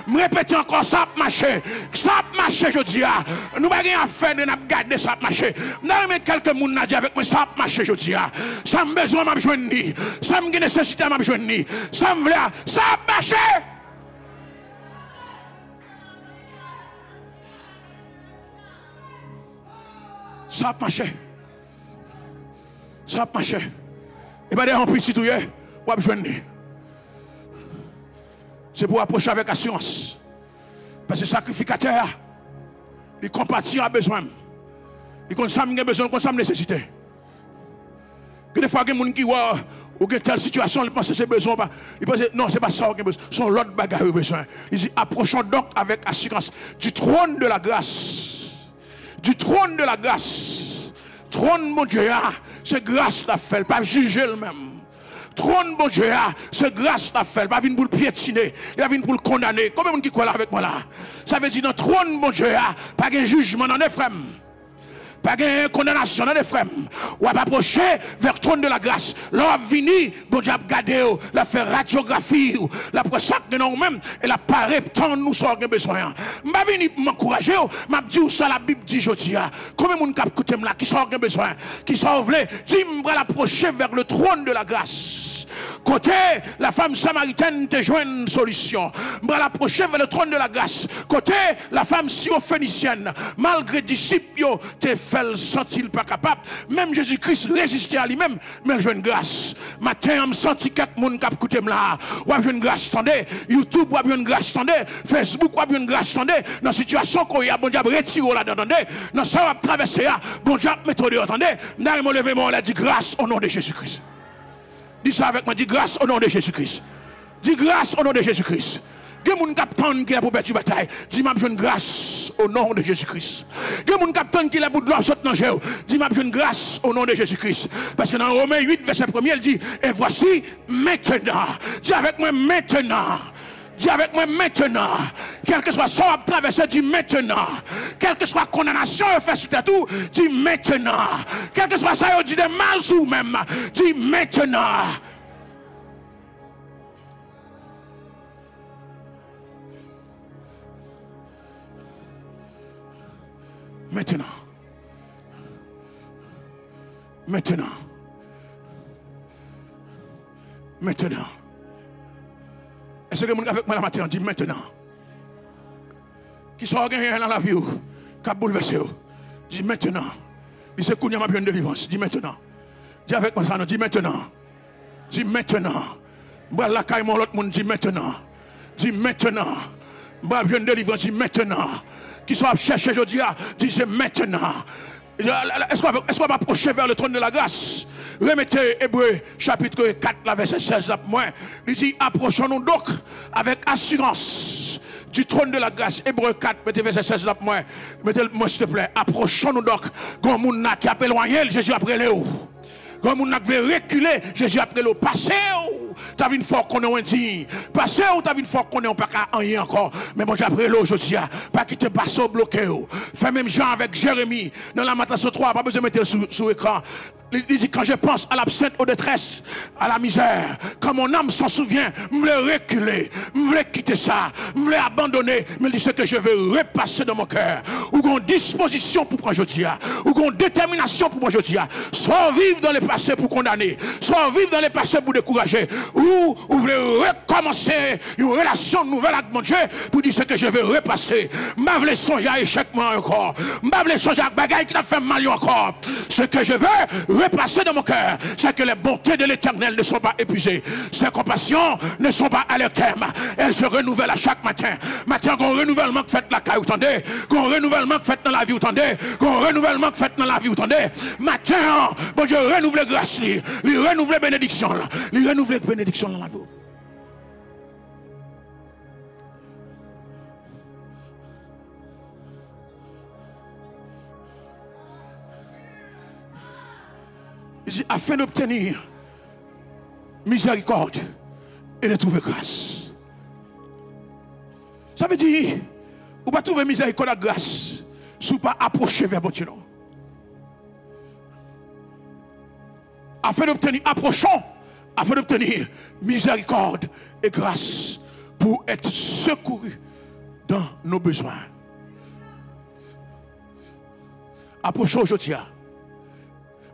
Me répéter encore ça a marché. Ça a marché je dis nous pas rien à faire de n'a garder ça a marché. N'a mais quelques moun n'a dit avec moi ça a marché je dis ça me besoin m'a besoin ni, ça me nécessité m'a besoin ni, ça me vle ça a marché. Ça a marché. Ça a marché. Et bien, en petit tout, ou a besoin de. C'est pour approcher avec assurance. Parce que le sacrificateur, il compatit à besoin. Il consomme besoin, il consomme nécessité. Des fois, il y a des gens qui voient ou telle situation, ils pensent que c'est besoin. Ils pensent non, ce n'est pas ça qu'ils ont besoin. C'est l'autre bagarre qu'ils ont besoin. Ils disent approchons donc avec assurance du trône de la grâce. Du trône de la grâce. Trône, mon Dieu, c'est grâce la fait, pas juger le même. Trône, mon Dieu, c'est grâce la fait, pas venir pour le piétiner, il va venir pour le condamner. Combien de gens qui croient là avec moi là? Ça veut dire dans trône, mon Dieu, pas de jugement dans les frères. Pas de condamnation dans les frères. Ou à approcher vers le trône de la grâce. Là, vini, bon Dieu, regarder, la faire radiographie, la presque de nous-mêmes, et la paraît tant nous sommes besoin. Je vais venir m'encourager, je dis ça la Bible dit, je dis, combien de gens qui là, qui sont besoin, qui sont voulés, dis, je vais l'approcher vers le trône de la grâce. Côté, la femme samaritaine te joint une solution. Je vais l'approcher vers le trône de la grâce. Côté, la femme syrophénicienne, malgré disciples, te fait sentir pas capable. Même Jésus-Christ résistait à lui-même, mais je une grâce. Matin, je me sens quelques monde qui écouté là. Ou une grâce, attendez. YouTube, ou une grâce, attendez. Facebook, ou une grâce, attendez. Dans la situation qu'on y a, bon Dieu, retiré là, attendez. Dans ça, on va traverser, bon Dieu, mettez attendez. Dans le levé, on a dit grâce au nom de Jésus-Christ. Dis ça avec moi, dis grâce au nom de Jésus-Christ. Dis grâce au nom de Jésus-Christ. Il y a des gens qui sont pour battre bataille. Dis-moi, je grâce au nom de Jésus-Christ. Il y a des gens qui sont pour de l'homme sauter dans le jeu. Dis-moi, je grâce au nom de Jésus-Christ. Parce que dans Romains 8, verset 1, il dit, et voici maintenant. Dis avec moi maintenant. Dis avec moi maintenant. Quel que soit son à traverser, dis maintenant. Quelle que soit condamnation, fait sur ta tout, dis maintenant. Quel que soit ça, dis des mal sous même, dis maintenant. Maintenant. Maintenant. Maintenant. Est-ce que vous avec moi la matin dit maintenant? Qui sont rien dans la vie, qui a bouleversé? Dis maintenant. Dis c'est qu'on y a besoin de délivrance. Dis maintenant. Dis avec moi ça, dis maintenant. Dis maintenant. Moi la caille mon l'autre monde dit maintenant. Dis maintenant. Moi besoin de délivrance, dis maintenant. Qui sont à chercher aujourd'hui, dis c'est maintenant. Est-ce qu'on va approcher vers le trône de la grâce? Remettez Hébreu chapitre 4, la verset 16. Il dit approchons-nous donc avec assurance du trône de la grâce. Hébreu 4, mettez verset 16 là pour moi. Mettez-le-moi s'il te plaît. Approchons-nous donc. Quand on a qui a éloigné, Jésus après Léo. Quand on a reculé, Jésus après l'eau. Passez où tu as vu une fois qu'on est indigne. Passez où tu as vu une fois qu'on est pas qu'à rien encore. Mais moi j'après l'eau aujourd'hui. Pas quitter passer au bloqué. Fait même Jean avec Jérémie. Dans la Lamentation 3, pas besoin de mettre sur l'écran. Il dit, quand je pense à l'absence, aux détresses, à la misère, quand mon âme s'en souvient, je voulais reculer, je voulais quitter ça, je voulais abandonner. Mais il dit, ce que je veux repasser dans mon cœur, ou qu'on disposition pour prendre aujourd'hui, ou qu'on détermination pour prendre aujourd'hui, soit vivre dans le passé pour condamner, soit vivre dans le passé pour décourager, ou vous voulez recommencer une relation nouvelle avec mon Dieu, pour dire ce que je veux repasser. Je ne veux songer à échec moi encore, je ne veux songer à bagaille qui a fait mal encore. Ce que je veux repasser dans mon cœur, c'est que les bontés de l'Éternel ne sont pas épuisées. Ses compassions ne sont pas à leur terme. Elles se renouvellent à chaque matin. Matin, qu'on renouvellement que fait la caille, vous entendez? Qu'on renouvellement que fait dans la vie, vous entendez? Qu'on renouvellement que fait dans la vie, vous entendez? Matin, bon Dieu, renouvelle grâce, lui renouvelle bénédiction, lui renouvelle bénédiction dans la vie. Il dit, afin d'obtenir miséricorde et de trouver grâce. Ça veut dire, vous ne pas trouver miséricorde et grâce si vous ne pas approcher vers mon Dieu. Afin d'obtenir, approchons, afin d'obtenir miséricorde et grâce pour être secourus dans nos besoins. Approchons aujourd'hui.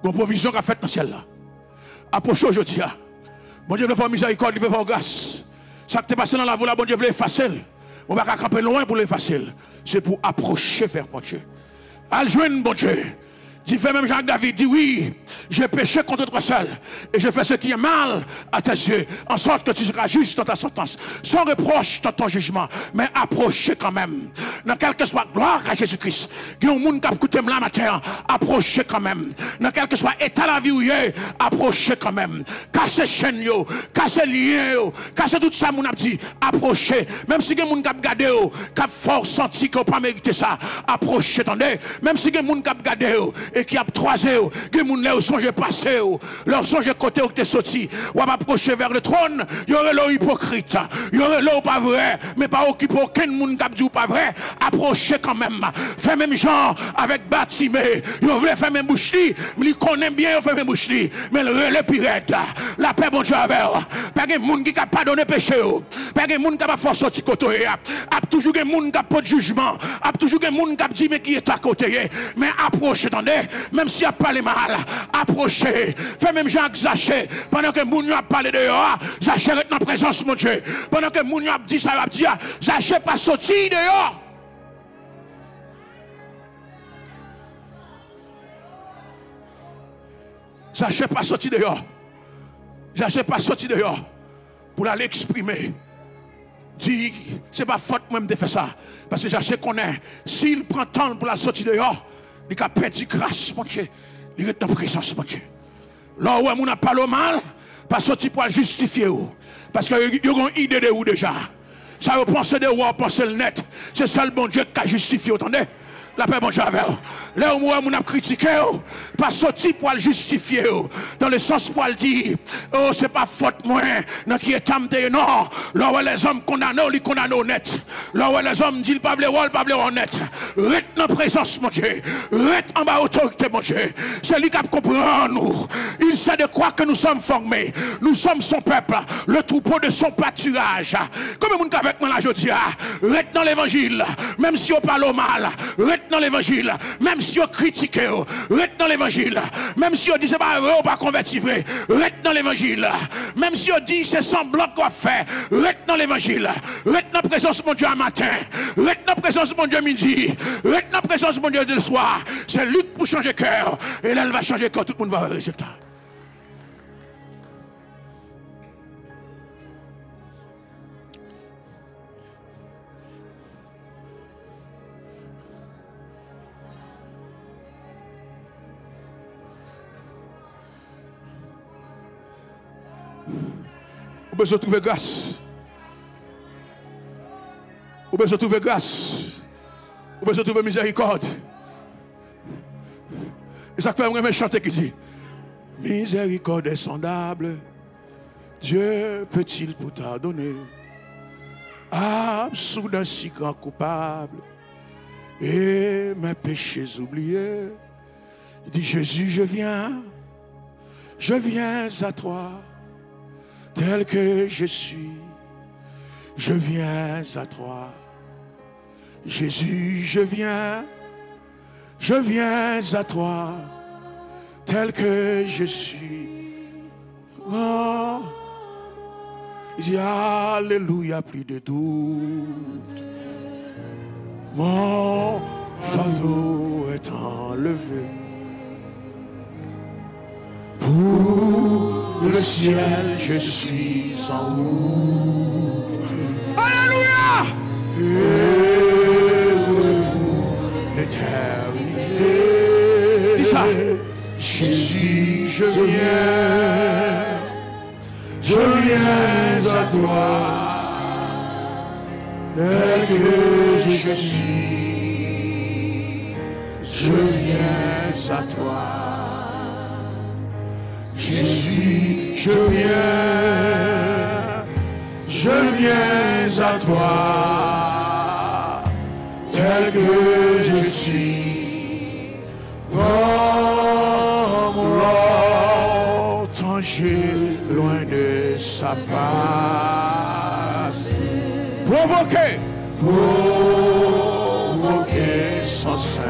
Bon provision qu'a faite dans le ciel là. Approchez aujourd'hui. Bon Dieu veut faire miséricorde, il veut faire grâce. Ça qui est passé dans la voie là, bon Dieu veut l'effacer. On va pas camper loin pour l'effacer. C'est pour approcher vers mon Dieu. Al joindre bon Dieu. Dit fait même Jacques-David, dit oui, j'ai péché contre toi seul. Et je fais ce qui est mal à tes yeux, en sorte que tu seras juste dans ta sentence. Sans reproche dans ton jugement, mais approchez quand même. Dans quelle que soit gloire à Jésus-Christ, il y a un monde qui a écouté la matière, approchez quand même. Dans quel que soit état la vie où il est, approchez quand même. Cassez chaîne, cassez lien, cassez tout ça, mon a dit, approchez. Même si il y a un monde qui a gardé, qui a fort senti qu'il n'a pas mérité ça, approchez, attendez. Même si il y a un monde qui a gardé, et qui a croisé, que moun leur songe passé, leur songe côté où tu es sorti, ou va approcher vers le trône, il y aurait l'eau hypocrite, il y aurait l'eau pas vrai, mais pas occupé aucun moun qui dit pas vrai, approchez quand même, fait même genre avec Batimé, il voulait faire même bouchli, mais il connaît bien, il fait même bouchli, mais le relais pirate, la paix bon Dieu avec, pas de moun qui a pardonné péché, pas de moun qui a force sorti côté, a toujours des moun qui a pas de jugement, a toujours des moun qui a dit mais qui est à côté, mais approchez, attendez. Même s'il a parlé mal, approchez. Fais même Jacques Zaché. Pendant que Mounio a parlé dehors, Zaché est dans la présence de mon Dieu. Pendant que Mounio a dit ça, il a dit, Zaché pas sorti dehors. Zaché pas sorti dehors. Zaché pas sorti dehors. Pour aller exprimer. Dit, c'est pas faute même de faire ça. Parce que Zaché connaît, s'il prend temps pour la sortir dehors, il a perdu grâce, mon Dieu. Il est dans la présence, mon Dieu. Là où on a parlé mal, parce que tu peux justifier. Parce qu'il y a une idée de vous déjà. Ça vous pensez de vous, pensez le net. C'est ça le bon Dieu qui a justifié, attendez. La paix, bon Dieu, avec vous. Là où on a critiqué, pas sorti pour le justifier. Dans le sens pour le dire, oh, c'est pas faute moi, dans qui est amté, non. Là où les hommes condamnent, ils condamnent honnête. Là où les hommes disent, pas le honnête. Reste dans la présence, mon Dieu. Reste en bas autorité, mon Dieu. C'est lui qui comprend nous. Il sait de quoi que nous sommes formés. Nous sommes son peuple, le troupeau de son pâturage. Comme le monde avec moi là, je dis, reste dans l'évangile, même si on parle mal. Reste dans l'évangile, même si on critique, reste dans l'évangile, même si on dit c'est pas vrai, on pas converti vrai, reste dans l'évangile, même si on dit c'est semblant qu'on fait, reste dans l'évangile, reste dans la présence de mon Dieu à matin, reste dans la présence de mon Dieu midi, reste dans la présence de mon Dieu le soir. C'est lui pour changer cœur, et là elle va changer cœur, tout le monde va avoir le résultat. Vous besoin de trouver grâce. Vous besoin de trouver grâce. Vous besoin de trouver miséricorde. Et ça fait un chanter qui dit, miséricorde est sondable. Dieu peut-il pour pardonner? Absous d'un si grand coupable et mes péchés oubliés. Il dit, Jésus, je viens je viens à toi, tel que je suis. Je viens à toi. Jésus, je viens à toi, tel que je suis. Oh, il dit alléluia, plus de doute. Mon fardeau est enlevé. Pour le ciel, je suis en route. Alléluia! Et pour l'éternité. Dis ça. Jésus, je viens à toi, tel que je suis. Je viens à toi. Jésus, je viens à toi, tel que je suis. Comme longtemps j'ai loin de sa face, provoqué son saint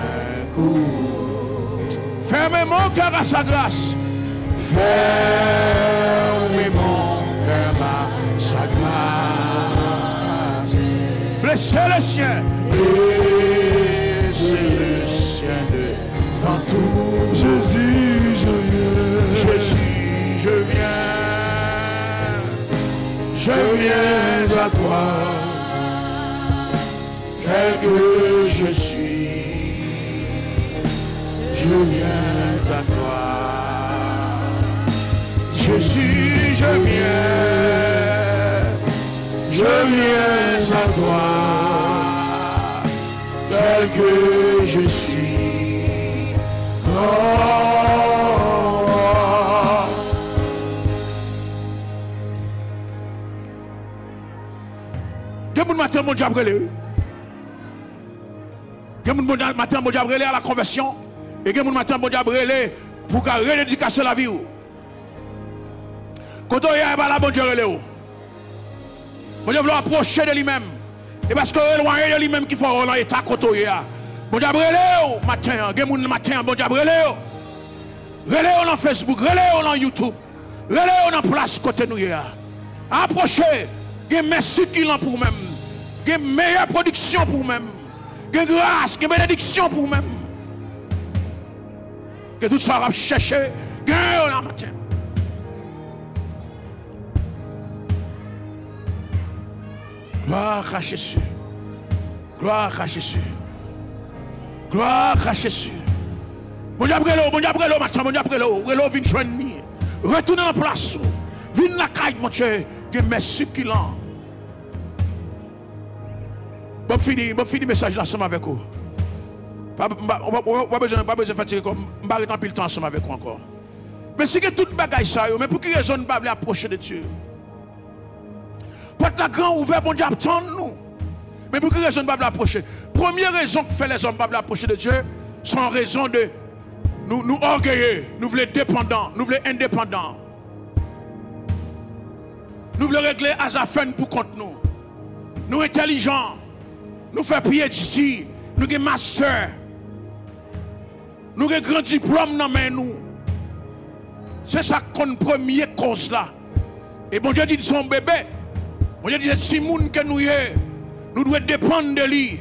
coup. Fermez mon cœur à sa grâce. Fermez mon cœur à sa grâce. Blessez le sien. Blessez le sien devant tout. Jésus, je viens à toi, tel que je suis. Je viens à toi. Jésus, je viens à toi, tel que je suis. Oh. Quel matin mon diable relé? Quel matin mon diable relé à la conversion? Et quel matin mon diable relé pour garder l'éducation de la vie? Quand on y a la bon Dieu relé, bon Dieu veut approcher de lui-même. Et parce que éloigné de lui-même qu'il faut dans l'état quand on y a. Bon Dieu relé matin, matin bon Dieu relé. Relé dans Facebook, relé dans YouTube, relé dans place côté nous y a. Approchez, merci qu'il en pour même. Meilleure production pour même. Grâce, bénédiction pour même. Que tout ça va chercher, gagne la matin. Gloire à Jésus. Gloire à Jésus. Gloire à Jésus. Mon Dieu, matin, mon Dieu, viens joindre nous. Retournez dans la place. Viens la caille, mon Dieu. Que merci qu'il en. Bon fini le message là ensemble avec vous. Pas besoin de fatiguer comme je vais rester le temps ensemble avec vous encore. Mais si que toute bagaille ça, mais pour quelle raison ne pas approcher de Dieu? Porte la grande ouverte, bon Dieu, attendre nous. Mais pour quelle raison ne pas approcher? Première raison que fait les hommes ne pas approcher de Dieu, c'est en raison de nous orgueilleux, nous voulons dépendants, nous voulons indépendants. Nous voulons régler à affaires pour compte nous. Nous intelligents, nous faisons PhD, nous avons master, nous avons grand diplôme dans main nous. C'est ça qu'on première cause là. Et bon Dieu dit son bébé. Bon Dieu dit si moun que nous devons dépendre de lui.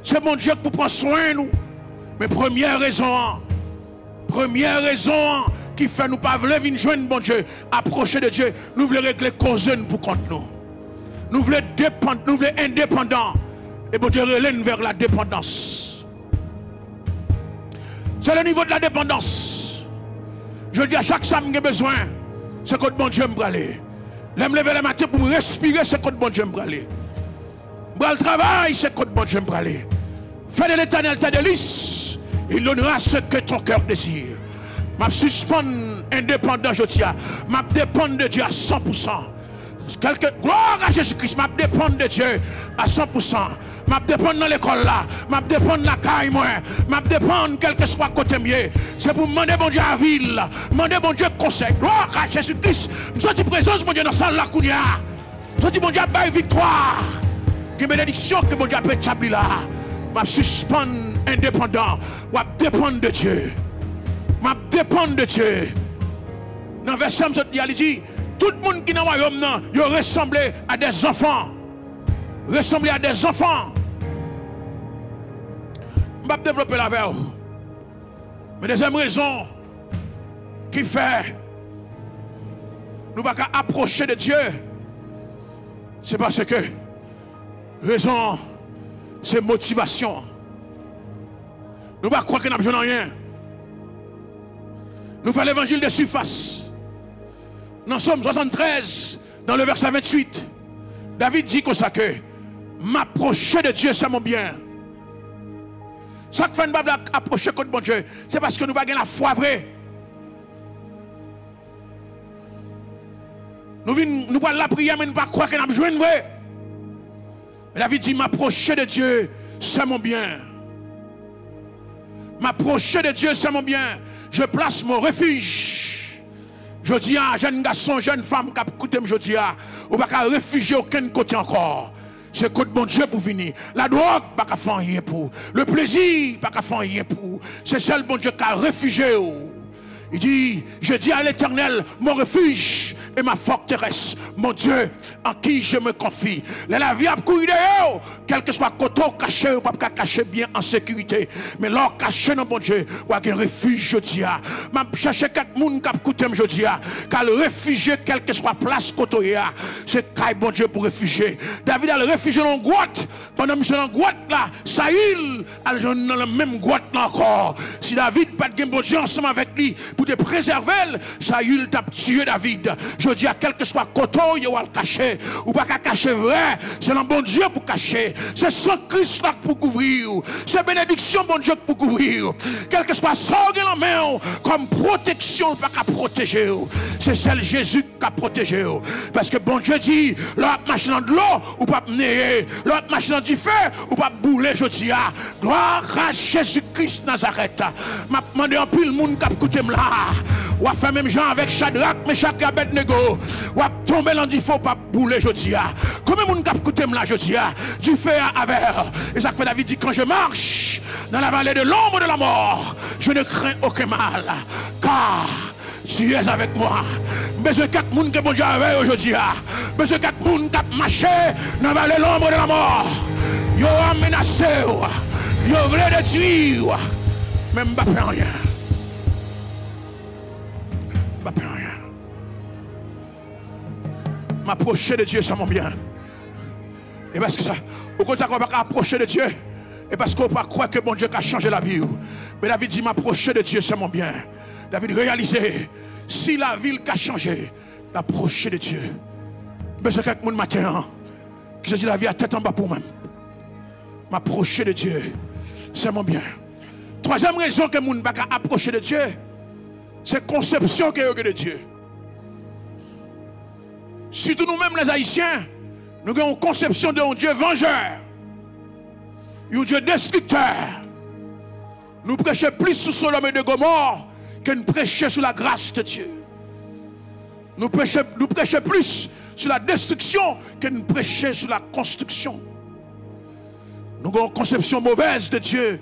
C'est mon Dieu pour prendre soin de nous. Mais première raison qui fait nous pas vouloir venir joindre bon Dieu, approcher de Dieu, nous voulons régler cause pour contre nous. Nous voulons dépendre, nous voulons indépendants. Et bon Dieu relève vers la dépendance. C'est le niveau de la dépendance. Je dis à chaque fois que j'ai besoin, c'est que bon Dieu me aller. L'aime lever le matin pour me respirer, c'est que bon Dieu me aller. Le travail, c'est que bon Dieu me aller. Fais de l'Éternel ta délice, il donnera ce que ton cœur désire. Je suspends indépendant, je tiens. Je dépends de Dieu à 100%. Gloire à Jésus-Christ, je dépends de Dieu à 100%. m'a dépendre dans l'école là, m'a dépendre la caille moi, m'a dépendre quel que soit côté mieux. C'est pour demander bon Dieu à ville, demander bon Dieu conseil. Gloire à Jésus-Christ. Nous sommes en présence mon Dieu dans salle là kounia. Nous sommes bon Dieu bail victoire. Que bénédiction que bon Dieu peut établir là. M'a suspendre indépendant, m'a dépendre de Dieu. M'a dépendre de Dieu. Dans le verset il dit tout le monde qui est dans le royaume, il ressemble à des enfants. Ressembler à des enfants. Je vais développer la verre. Mais deuxième raison qui fait nous ne pouvons pas approcher de Dieu, c'est parce que raison, c'est motivation. Nous ne pouvons pas croire que nous n'avons rien. Nous faisons l'évangile de surface. Dans Somme 73, dans le verset 28, David dit comme ça que m'approcher de Dieu, c'est mon bien. Ça que fait une Bible approcher contre bon Dieu, c'est parce que nous n'avons pas la foi vraie. Nous avons la prière, mais nous ne pas croire que nous avons joué une vraie. David dit m'approcher de Dieu, c'est mon bien. M'approcher de Dieu, c'est mon bien. Je place mon refuge. Je dis à jeune garçon, jeune femme qui a écouté, je dis à, ou pas qu'à réfugier aucun côté encore. C'est côté bon Dieu pour venir. La drogue, pas qu'à faire rien pour. Le plaisir, pas qu'à faire rien pour. C'est seul bon Dieu qui a réfugié. Il dit, je dis à l'Éternel, mon refuge et ma forteresse, mon Dieu, en qui je me confie. La vie a couru dehors, quel que soit côté caché ou pas caché bien en sécurité. Mais l'or caché dans mon Dieu, ou un refuge, je dis à. Je cherche quelqu'un qui a écouté, je dis à. Car le réfugié, quelle que soit place côté, c'est qu'il bon Dieu pour réfugier. David a le réfugié dans la grotte. Pendant que je suis dans la grotte là, Saïl a dans la même grotte là encore. Si David pas de bon Dieu ensemble avec lui, pour te préserver, Saül t'a tué David. Je dis à quel que soit côté, il va le cacher. Ou pas qu'à cacher vrai. C'est le bon Dieu pour cacher. C'est son Christ là pour couvrir. C'est bénédiction bon Dieu pour couvrir. Quel que soit sorgue en main, comme protection, pas qu'à protéger. C'est celle Jésus qui a protégé. Parce que bon Dieu dit, l'autre machin dans de l'eau, ou pas néer. L'autre machin dans du feu, ou pas bouler, je dis à. Gloire à Jésus-Christ Nazareth. M'a demandé un peu le monde qui a écouté là. Ou a fait même gens avec Shadrach, Meshach et Abednego. Ou a tombé dans du feu, pas bouler, je dis à. Combien de monde qui a écouté là, je dis à. Du feu à verre. Et ça fait David dit, quand je marche dans la vallée de l'ombre de la mort, je ne crains aucun mal. Car tu es avec moi. Mais ce quatre monde que bon Dieu avait aujourd'hui, mais ce quatre monde qui a marché dans la vallée de l'ombre de la mort, ils ont menacé, ils ont voulu détruire, même pas faire rien. Pas faire rien. M'approcher de Dieu, ça m'en bien. Et parce que ça, au contraire, on ne va pas approcher de Dieu. Et parce qu'on ne peut pas croire que bon Dieu a changé la vie. Mais David dit, m'approcher de Dieu, c'est mon bien. David réalisait, si la ville a changé, l'approcher de Dieu. Mais c'est quelqu'un matin qui se dit la vie à tête en bas pour moi. M'approcher de Dieu, c'est mon bien. Troisième raison que mon pas approcher de Dieu, c'est conception qu'il y a de Dieu. Surtout nous-mêmes les Haïtiens, nous avons une conception d'un Dieu vengeur, un Dieu destructeur. Nous prêchons plus sur Sodome et de Gomorrhe que nous prêchons sur la grâce de Dieu. Nous prêchons plus sur la destruction que nous prêchons sur la construction. Nous avons une conception mauvaise de Dieu.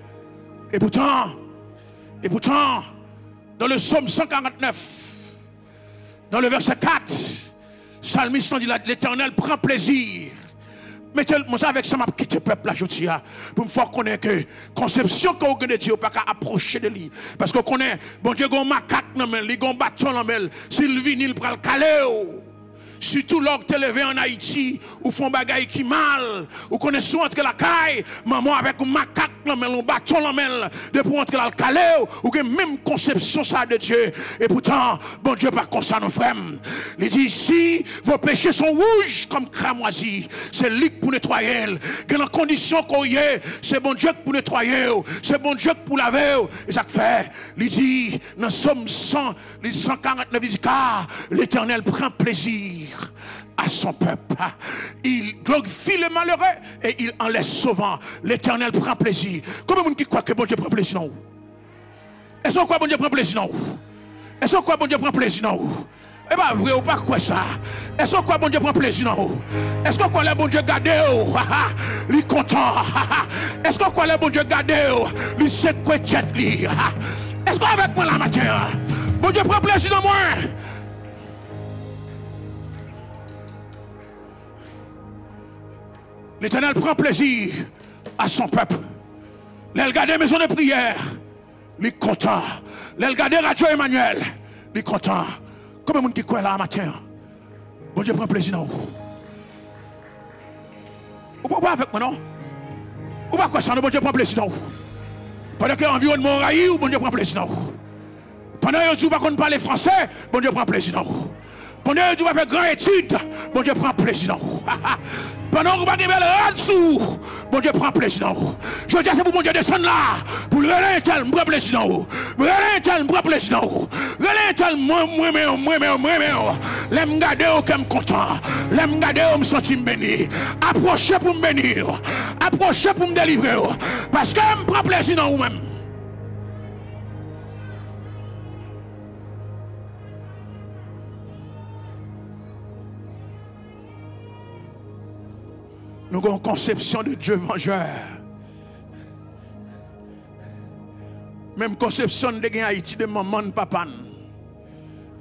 Et pourtant, dans le psaume 149, dans le verset 4, Psalmiste dit l'Éternel prend plaisir. Mettez-moi avec ça, m'a quitté le peuple là, je dis, pour me faire connaître que conception qu'on a de Dieu, pas qu'à approcher de lui. Parce qu'on connaît, bon Dieu, il y a un macaque dans le il y a un bâton dans le s'il vient, il prend le calé. Surtout lorsque tu es levé en Haïti, ou font bagaille qui mal, ou connaissez entre la caille, maman avec un macaque, un bâton, de pour entrer dans le calé, ou que même conception ça de Dieu. Et pourtant, bon Dieu, pas comme ça, nos frères. Il dit ici, vos péchés sont rouges comme cramoisi. C'est lui pour nettoyer. Que dans la condition qu'on y est, c'est bon Dieu pour nettoyer. C'est bon Dieu pour laver. Et ça fait, il dit, dans Somme 149, il dit, car l'Éternel prend plaisir plaisir à son peuple. Il glorifie le malheureux et il en laisse sauvant. L'Éternel prend plaisir. Combien de monde qui croit que bon Dieu prend plaisir dans vous? Est-ce que bon Dieu prend plaisir dans vous? Est-ce que bon Dieu prend plaisir dans vous? Eh bien, vrai ou pas quoi ça? Est-ce que bon Dieu prend plaisir dans vous? Est-ce que le bon Dieu garde il est content? Est-ce que le bon Dieu garde il sait quoi tête? Est-ce qu'avec moi la matin, bon Dieu prend plaisir dans moi? L'Éternel prend plaisir à son peuple. L'elle garde maison de prière, il est content. L'elle garde Radio Emmanuel, il est content. Combien de monde qui croit là matin? Bon Dieu prend plaisir dans vous. Ou pas avec moi non? Ou pas quoi ça? Bon Dieu prend plaisir dans vous. Pendant que l'environnement raillit, bon Dieu prend plaisir dans vous. Pendant que vous ne parlez français, bon Dieu prend plaisir dans vous. Pendant que vous faites grande étude, bon Dieu prend plaisir dans vous. Pendant que vous avez un dessous, bon Dieu prend plaisir dans vous. Je dis à c'est pour mon Dieu descendre là. Pour le relais tel, me prend plaisir dans vous. Le relais tel, me prend plaisir dans vous. Le relais tel, moi, l'aime garder au comme content. L'aime garder au me sentir béni. Approchez pour me bénir. Approchez pour me délivrer. Parce que me prend plaisir dans vous-même. Nous avons une conception de Dieu vengeur. Même conception de Haïti de maman de papa.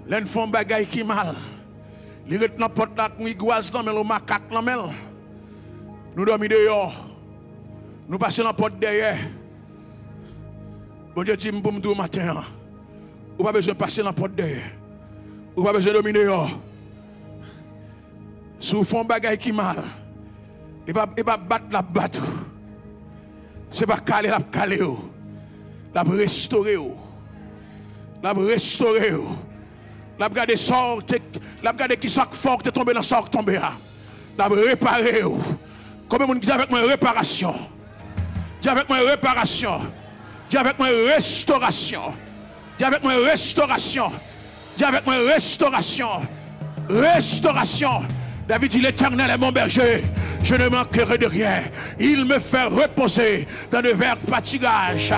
L'un font bagaille qui mal. Les retenus dans porte là, nous iguaz dans le macaque dans mel. Nous dormons dehors. Nous passons dans la porte derrière. Bon Dieu dit pour me dire matin. Ou pas besoin de passer dans la porte derrière. Ou pas besoin de dormir dehors. Si vous font bagaille qui mal. Il va battre la battre. C'est pas caler la caler. La restaurer. La restaurer. La garder sort, la garder qui sac fort te tomber dans sac tomber. La réparer. Comme on dit avec moi réparation. Dis avec moi réparation. Dis avec moi restauration. Dis avec moi restauration. Dis avec moi restauration. Restauration. David dit l'Éternel est mon berger, je ne manquerai de rien. Il me fait reposer dans de verts pâturages.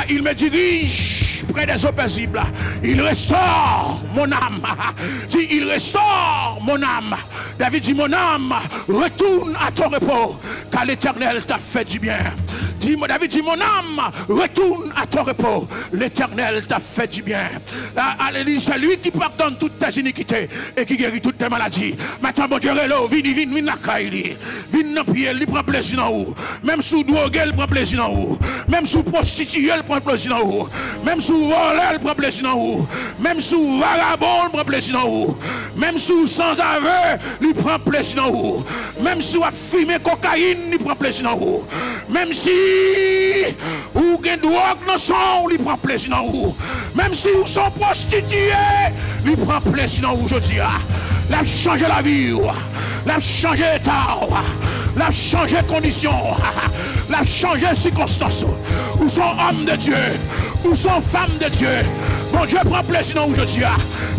Il me dirige près des eaux paisibles. Il restaure mon âme. Il restaure mon âme. David dit mon âme, retourne à ton repos, car l'Éternel t'a fait du bien. David dit mon âme, retourne à ton repos. L'Éternel t'a fait du bien. C'est lui qui pardonne toutes tes iniquités et qui guérit toutes tes maladies. Maintenant, mon Dieu, viens la caille. Viens dans pied, il prend plaisir dans vous. Même sous drogue, il prend plaisir dans vous. Même sous prostituée, il prend plaisir dans vous. Même sous voleur, il prend plaisir dans vous. Même sous vagabond, il prend plaisir dans vous. Même sous sans aveu, il prend plaisir dans vous. Même sous a fumé cocaïne, il prend plaisir dans vous. Même si ou gen drogue dans son, il prend plaisir dans vous. Même si vous sont prostitués, il prend plaisir dans vous aujourd'hui. L'a changé la vie, l'a changé l'état, l'a changé condition, l'a changé circonstance. Où sont hommes de Dieu, où sont femmes de Dieu. Mon Dieu prend plaisir dans vous aujourd'hui.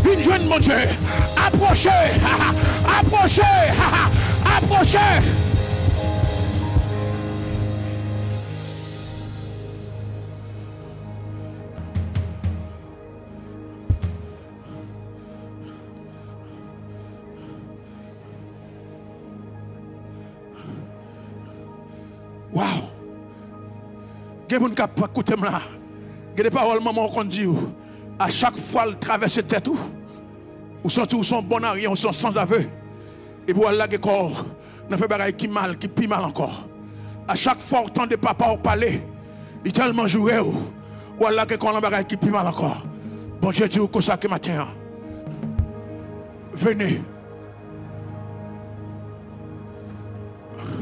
Viens joindre mon Dieu. Approchez, approchez, approchez. Waouh! Il y a des gens qui écoutent là. Il y a des paroles maman qu'on dit. À chaque fois, elle traverse tête ou senti ou son bon à rien, ou sont sans aveu. Et pour Allah, corps, ne fait pas qui mal, qui pis mal encore. À chaque fois, autant de papa parler, il est tellement joué. Ou Allah, qu'on a qui pis mal encore. Bon Dieu dit que ça que matin. Venez.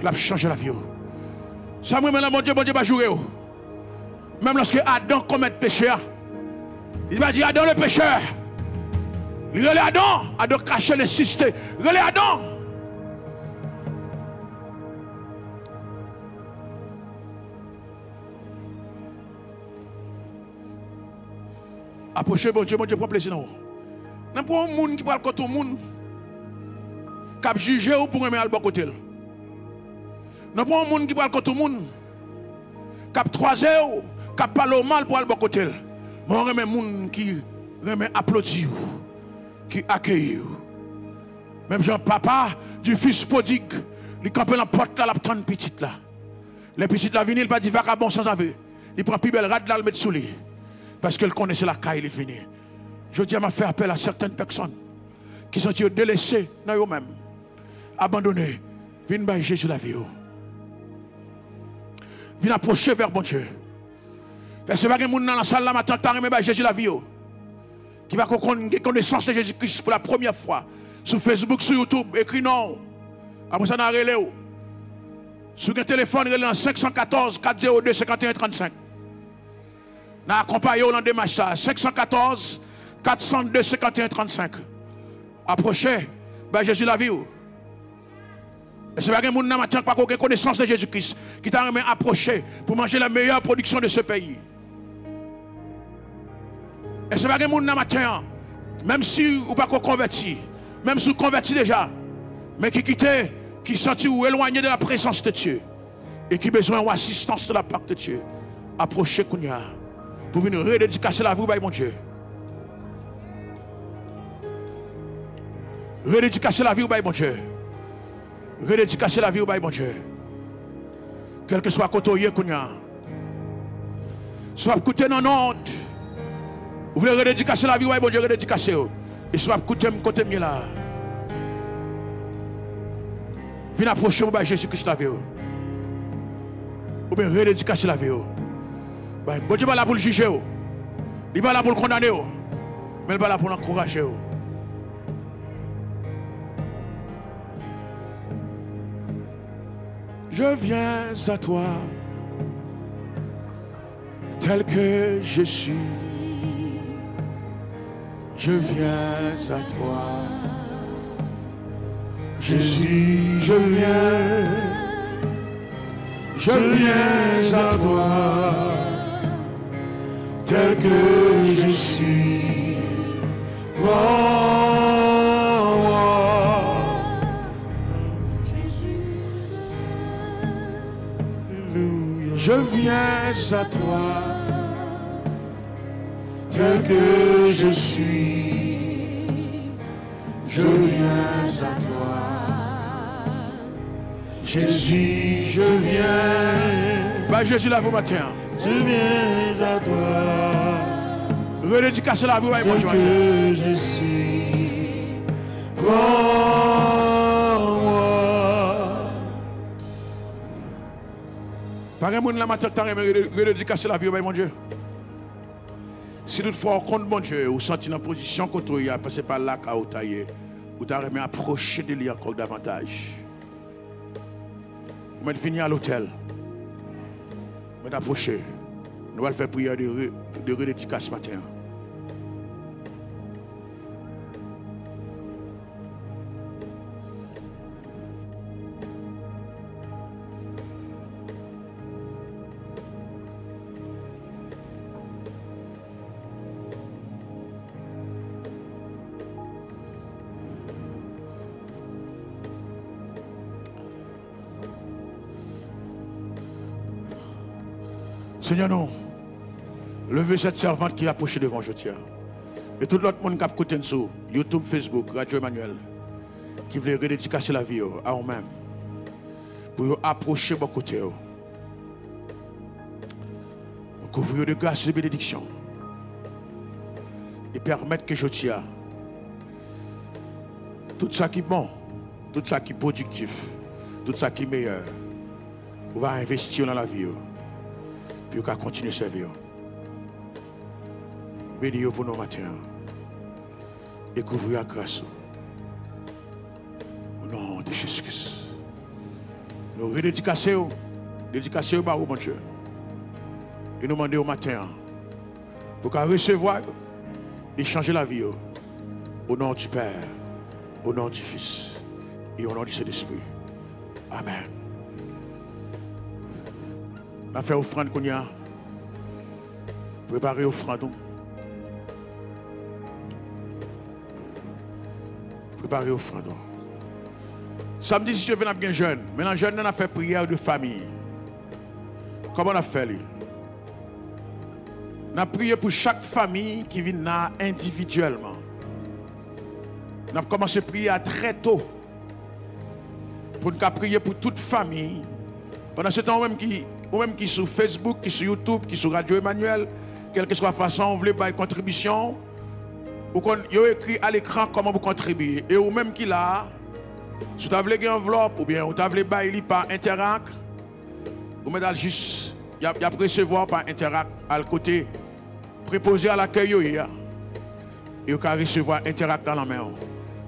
La changer la vie. Ça me met là, mon Dieu va jouer. Même lorsque Adam commet péché, il va dire Adam le pécheur. Il relève Adam, Adam cache les cystes. Relève Adam. Approchez, mon Dieu prend plaisir dans vous. N'importe un monde qui parle contre tout le monde. qui juge ou pour aimer à bon côté. Nous prenons un monde qui parle contre tout le monde. Qui troisé ou qui parle mal pour aller bon côté. Mais on remet un monde qui remet applaudir, qui accueille. Même Jean papa du fils prodigue, il campe dans la porte là, la petite petite là. Les petites là viennent, il pas dit vagabond sans aveu. Il prend plus belle rade là, le mettre sous lui. Parce qu'elle connaissait la caille, il venait. Je dis à m'a fait appel à certaines personnes qui sont délaissées dans eux-mêmes, abandonnées. Viens by Jésus la vie. Viens approcher vers bon Dieu. Et c'est pas que les gens dans la salle là maintenant qui Jésus la vie. Qui va connaître connaissance de Jésus-Christ pour la première fois. Sur Facebook, sur YouTube, écrit non. Après ça, on a relé. Sur un téléphone, relé en 514 402 51 35. On a accompagné dans des démarche 514 402 51 35. Approchez, ben Jésus la vie. Et c'est pas que les gens n'ont pas connaissance de Jésus-Christ qui t'a approché pour manger la meilleure production de ce pays. Et c'est pas que les gens n'ont même si vous pas converti, même si vous converti déjà, mais qui quittent, qui sentent ou éloignés de la présence de Dieu et qui ont besoin d'assistance de la part de Dieu, approchez Kounia pour venir redédicacer la vie par mon Dieu. Redédicacer la vie par mon Dieu. Redédicacer la vie par mon Dieu. Quel que soit côté Kounia, soit écouté dans notre. Vous voulez redédicacer la vie par mon Dieu, redédicacer. Et soit écouté côté mieux là. Viens approcher pour Jésus-Christ la vie. Ou bien redédicacer la vie. Bon Dieu n'est pas là pour le juger. Il n'est pas là pour le condamner. Mais il n'est pas là pour l'encourager. Je viens à toi tel que je suis. Je viens à toi. Jésus, je viens à toi, tel que je suis. Oh, oh. Je viens à toi, tel que je suis. Je viens à toi. Jésus, je viens. Bah Jésus là vous matin. Je viens à toi. Redédicacer la vie moi que je suis. Prends-moi. Par exemple, la matin redédicacer la vie mon Dieu. Si toutefois on compte mon Dieu, ou senti dans position contre lui, passer par là qu'à tailler, ou t'as remis approcher de lui encore davantage. Vous venir à l'hôtel. Vous approcher. Nous allons faire prière de redédicace ce matin. Seigneur, non. Levez cette servante qui est approchée devant je tiens. Et tout l'autre monde qui a écouté sur YouTube, Facebook, Radio Emmanuel, qui veut redédicacer la vie à eux-mêmes. Pour approcher mon côté. Couvrir de grâce et de bénédiction. Et permettre que je tiens. Tout ça qui est bon, tout ça qui est productif, tout ça qui est meilleur. On va investir dans la vie. Puis on va continuer à servir. Bénis pour nos matins. Et couvrir la grâce. Au nom de Jésus-Christ. Nous redédicassons. Dédicassons par mon Dieu. Et nous demandons au matin. Pour qu'on recevoir et changer la vie. Au nom du Père. Au nom du Fils. Et au nom du Saint-Esprit. Amen. On a fait offrande qu'on y a. Préparer offrande. Préparer offrande. Samedi, si je viens bien jeune, maintenant jeune, on a fait prière de famille. Comment on a fait? On a prié pour chaque famille qui vient là individuellement. On a commencé à prier très tôt. Pour nous prier pour toute famille. Pendant ce temps, même qui sur Facebook, qui sur YouTube, qui sur Radio Emmanuel, quelle que soit la façon, on voulait faire une contribution. Vous avez écrit à l'écran comment vous contribuez. Et ou même qui là, si vous avez une enveloppe ou bien vous avez baillé par Interact, vous mettez juste, il y a recevoir par Interact à le côté, préposé à l'accueil et vous pouvez recevoir Interact dans la main.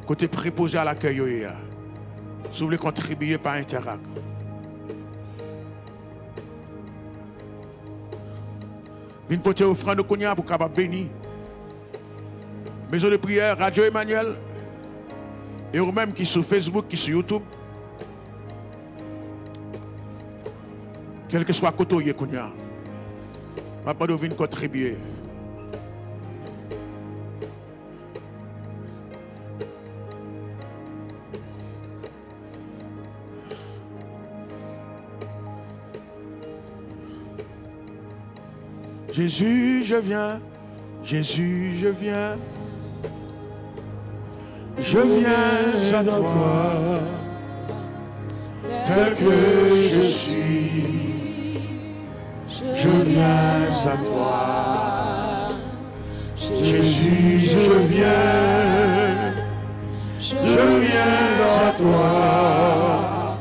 Côté préposé à l'accueil, si vous voulez contribuer par Interact. Venez porter offrande de Kounia pour capable bénir. Maison de prière, Radio Emmanuel. Et vous-même qui sur Facebook, qui sur YouTube. Quel que soit le côté Kounia. Maintenant, vous venez contribuer. Jésus, je viens. Jésus, je viens. Je viens à toi, tel que je suis. Je viens à toi. Jésus, je viens. Je viens à toi,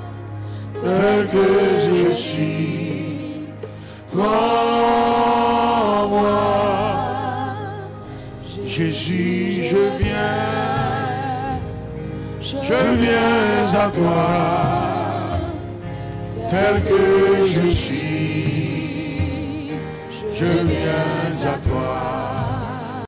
tel que je suis. Jésus, je viens à toi, tel que je suis, je viens à toi.